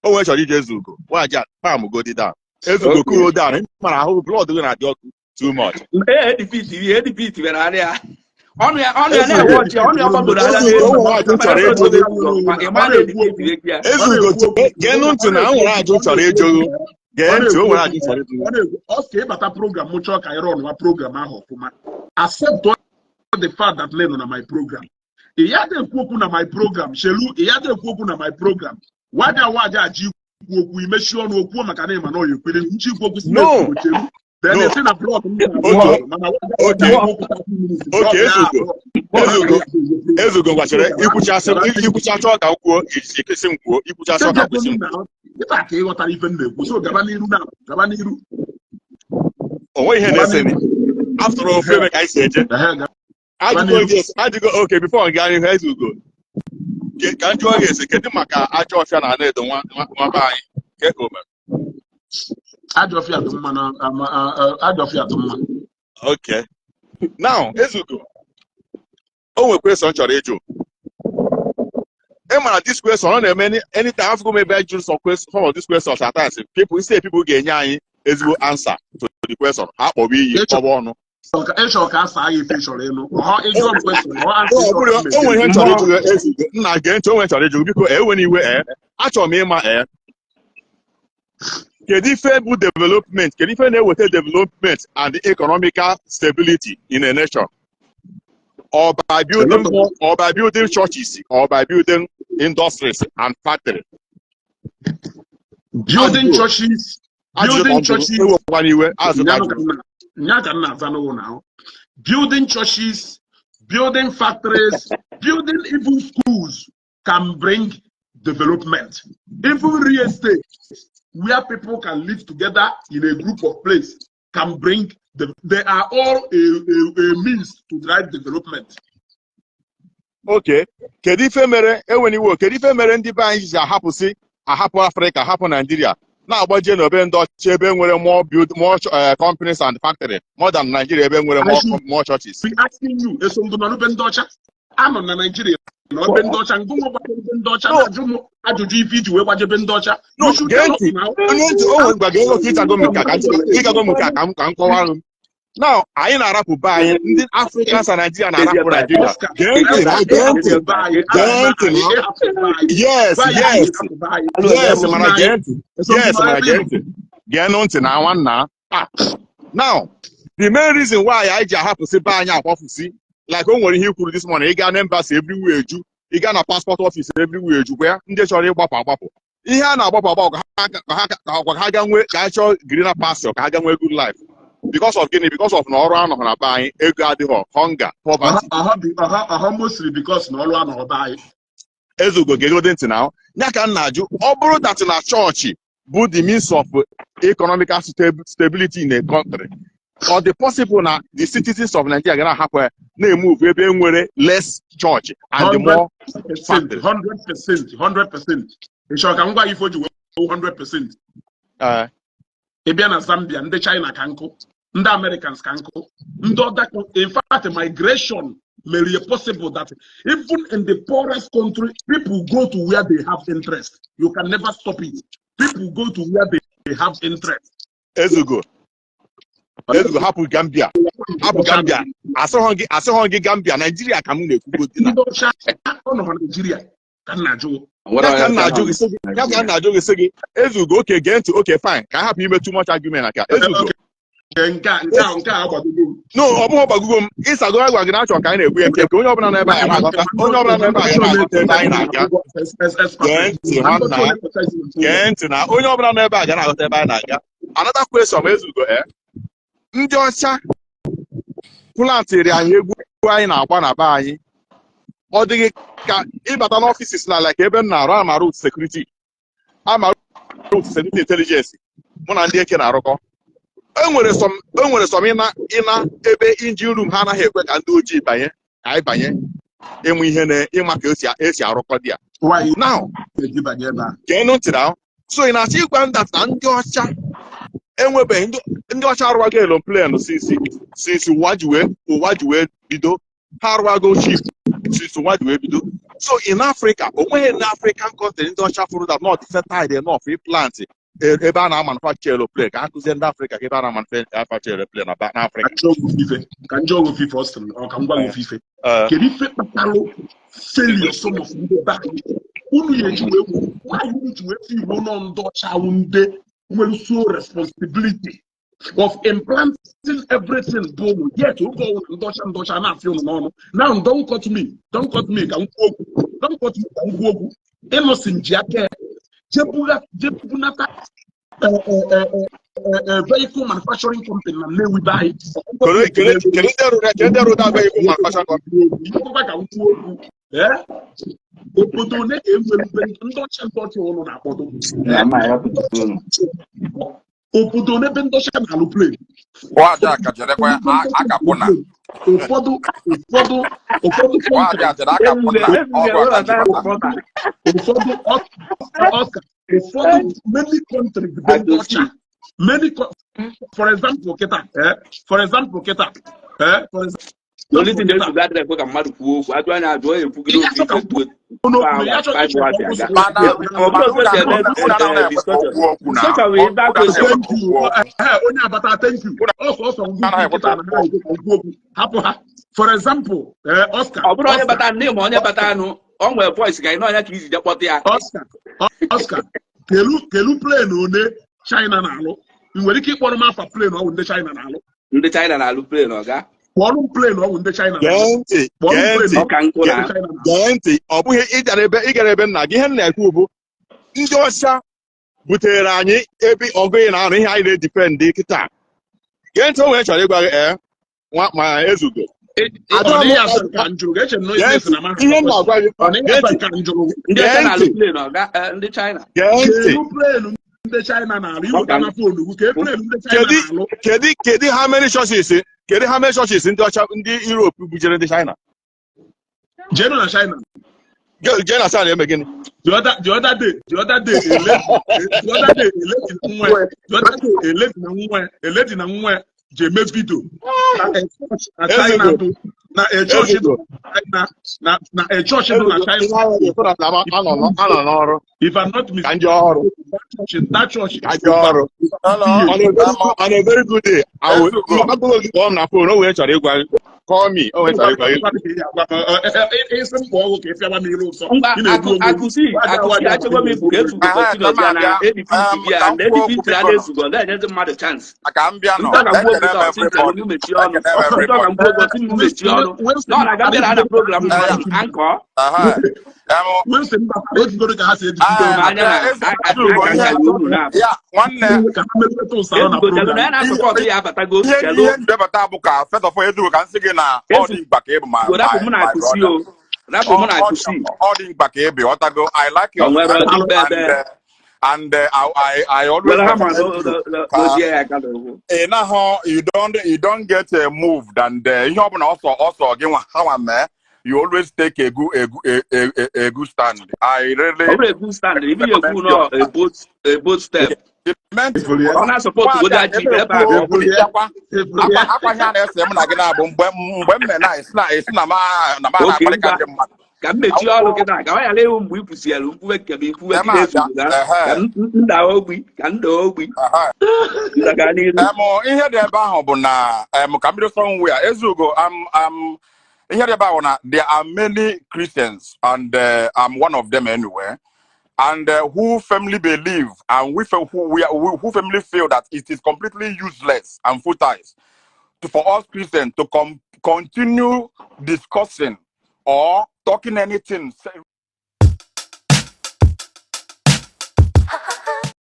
O nwere chọrọ ije Ezeaku. Waja pam go dị down. Ezeaku cool down. Mara ahụ blood gị na-adị ọkụ too much. Edipit mere anya. Ọnụ ya na-ewochi, ọnụ ya gbagoro anya Ezeaku gee ntị na nwere ajụ chọrọ ịjụ. Gee ntị o nwere ajụ chọrọ ịjụ. Ọ ka ịbata program m chọọ ka ịrụ ọnụwa program ahụ ọfụma. Accept the fact that Leno na my program. Ị ya na-ekwu okwu na my program. Shelu, ị ya na-ekwu okwu na my program. Waja ji ikwu okwu imechi ọnụ okwu maka na ịma na ọ ekwere nchi ikwu okwu si na-ekwu Shelu. Then you see the block. Ezeaku gwachara ikwucha chọọ ka kwuo isi m kwuo ikwucha chọọ ka kwesị m kwuo. Ịta ka ịghọtara ife m na-ekwu so gaba n'iru. Onwe ihe na-ese after all frame ka isi eje. Ajụgo okay before nga anyị Ezeaku. Ka njụọ gị ese kedu maka ajọ ọfịa na ana-edo nwa be anyị nke ka o mere. Ajọfia dị mma. Okay. Now, Ezeaku. O nwere question chọrọ ịjụ. E mara this question ọ na-eme anytime Africa maybe I choose some of these questions at times people ga-enye anyị ezigbo answer to the question. Ha kpọrọ iyi kpọrọ ọnụ. Ịchọ ka asa anyị ife chọrọ ịnụ. Ịjụ question. O nwere ihe chọrọ ịjụ Ezeaku. Nna gee ntị o nwere chọrọ ịjụ biko enwe iwe achọrọ m ịma kedu ife bụ development kedu ife na-eweta development and economical stability in a nation or by building churches or by building industries and factories. Building churches building factories, building even schools can bring development. Even real estate, where people can live together in a group of places, can bring they are all a means to drive development. Okay. Kedu ife mere ndị be anyị ji ahapụ Africa, hapụ Nigeria na-agbaje n'obe ndị ọcha ebe nwere more companies and factories more than Nigeria ebe nwere more churches. We asking you, eso ndụ n'obe ndị ọcha anọ na Nigeria n'obe ndị ọcha ngụmọ gbajebe ndị ọcha na-ajụ m ajụjụ ife iji wee gbajebe ndị ọcha. Ka m kọwara m. Now, anyị na-arapụ be anyị ndị Africans na Nigeria na-arapụ Nigeria. Gee ntị na nwanna. Now, the main reason why anyị ji ahapụsị be anyị akwafusi like o nwere ihe ikwuru this morning, ị gaa na embassy everywhere eju, ị gaa na passport office everywhere eju, kwa ndị chọrọ ịgbapụ. Ihe a na-agbapụ ka ha ga nwee ka ha chọọ greener pasture, ka ha ga nwee good life. Because of Guinea, because of n'ọrụ anọ na buying, ego adịghọ, hunger, poverty. Mostly because n'ọrụ anọ buying. Ezeaku ga-egode ntị now. Ya ka m na-ajụ, ọ bụrụ that na chọọchị but the means of economical stability in a country. Or the possible now the citizens of Nigeria gonna happen they move where less church and the more 100%. 100%. Isho ka ngwa ifo ji 100%. Ebia na Zambia, ndị China ka nkụ, ndị Americans ka nkụ, ndị other, in fact, migration made it possible that even in the poorest country, people go to where they have interest. You can never stop it. People go to where they have interest. Ezugo hapu Gambia. Asọghị Gambia, Nigeria ka m na-ekwu Ndị ọcha nọ Nigeria ka nna jụ. Ya ka nna ajụ gị gị Ezugo okay gee ntị okay fine ka hapụ ime too much argument aka Ezugo nke agbagogo m. No, ọ bụghị ọgbagogo m ịsago agwa gị na-achọ ka anyị na-egbu eke ka onye ọbụla n'ebe a na-aghọta ebe anyị na-aga gee ntị na onye ọbụla n'ebe a ga na-aghọta ebe anyị na-aga. Another question Ezugo ndị ọcha plantịrị anyị egwu anyị na-agba na be anyị ọ dịghị ka ịbata n'ọfisis na like ebe m na-arụ amarụ security intelligence mụ na ndị eke na-arụkọ enwere som ịna ebe engine room ha anaghị ekwe ka ndị ojii banye anyị banye ịmụ ihe na ịma ka esi arụkọ dị ya now geenụ ntị na so ị na-achọ ịgwa ndat na ndị ọcha enwebeghị ndị ọcha arụwago aeroplane since ụwa ji wee bido ha arụwago ship since ụwa ji wee bido. So in Africa o nweghị na African country ndị ọcha fụrụ that not fertile enough plant ebe a na-manufacture aeroplane ka akụzie ndị Africa ka ebe a na-manufacture aeroplane na Africa. Ka njọ ogo fife ọsịtị ọ ka ngwa ogo fife kedu ife kpatalụ failure some of ndị back unu ya eji wee feel nọ ndị ọcha ndị nwere so responsibility of implanting everything boom yet oge ọwụna ndị ọcha na-afị unu n'ọnụ. Now don't cut me ka m kwuo okwu ịnụsị nji aka jebunata vehicle manufacturing company na Nnewi be anyị obodo ole ka enwere ndị ọcha ụlọ na-akpọdo obodo ole ebe ndị ọcha na-alụ plane many countries for example Keta the only thing they should gather for mmadụ kwuo okwu ajụ anya ajụọ ekwu gị onye abata thank you hapụ ha. For example Oscar ọ bụrụ onye bata nne ma onye bata anụ ọ nwere voice ga n'ọnya ka iji kpọta ya. Oscar kelu plane one China na-alụ nwere ike ịkpọrọ m afa plane ọwụ ndị China na-alụ. Ndị China na-alụ plane ọga kpọrọ plane ọwụ ndị China gee ntị ọ bụghị ịgara ebe nna gị ihe m na-ekwu bụ ndị ọcha butere anyị ebe ọgụghị na-arụ ihe anyị na-edipendị kịta. Gee ntị o nwere chọrọ ịgwa gị ma Ezugo ihe m na-agwa gị ndị China na-alụ iweta na fonu ugwu ka plane ndị China na-alụ. Kedu how many churches ndị ọcha ndị Europe bujere ndị China jee na China eme gịnị? The other day a lady na nwa je eme video na China do na a church na a church do na China. If I'm not mistaken, that church on a very good day I will come na phone we chọrọ ịgwa call me o we chọrọ ịgwa akusi achọgọ m ifu ka efu continue na ADP ya na ADP tira na-ezugo na enye mmadụ chance aka m bịa nọ na program anchor ihe ndebata bụ ka first of all Ezugo ka nsị gị na ọ dị mkpa ka ịbụ ma ọ dị mkpa ka ịbụ ọtago I like your And I always Well, I'm recommend you you don't get moved, and you also again you always take a good stand. I really a good stand. If you recommend your a boat step. meant I'm not supposed to go that deep. Okay, ka mmechi ọrụ gị na ka ọ ghara ịhụ mgbe ị kwụsịrị mkpuwe gị na-efu ka nda ogbi ndaga n'iru ihe dị ebe ahụ bụ na ka mbido somewhere Ezugo here there are many Christians, and I'm one of them anyway, and who firmly believe and who firmly feel that it is completely useless and futile for us Christians to continue discussing or talking anything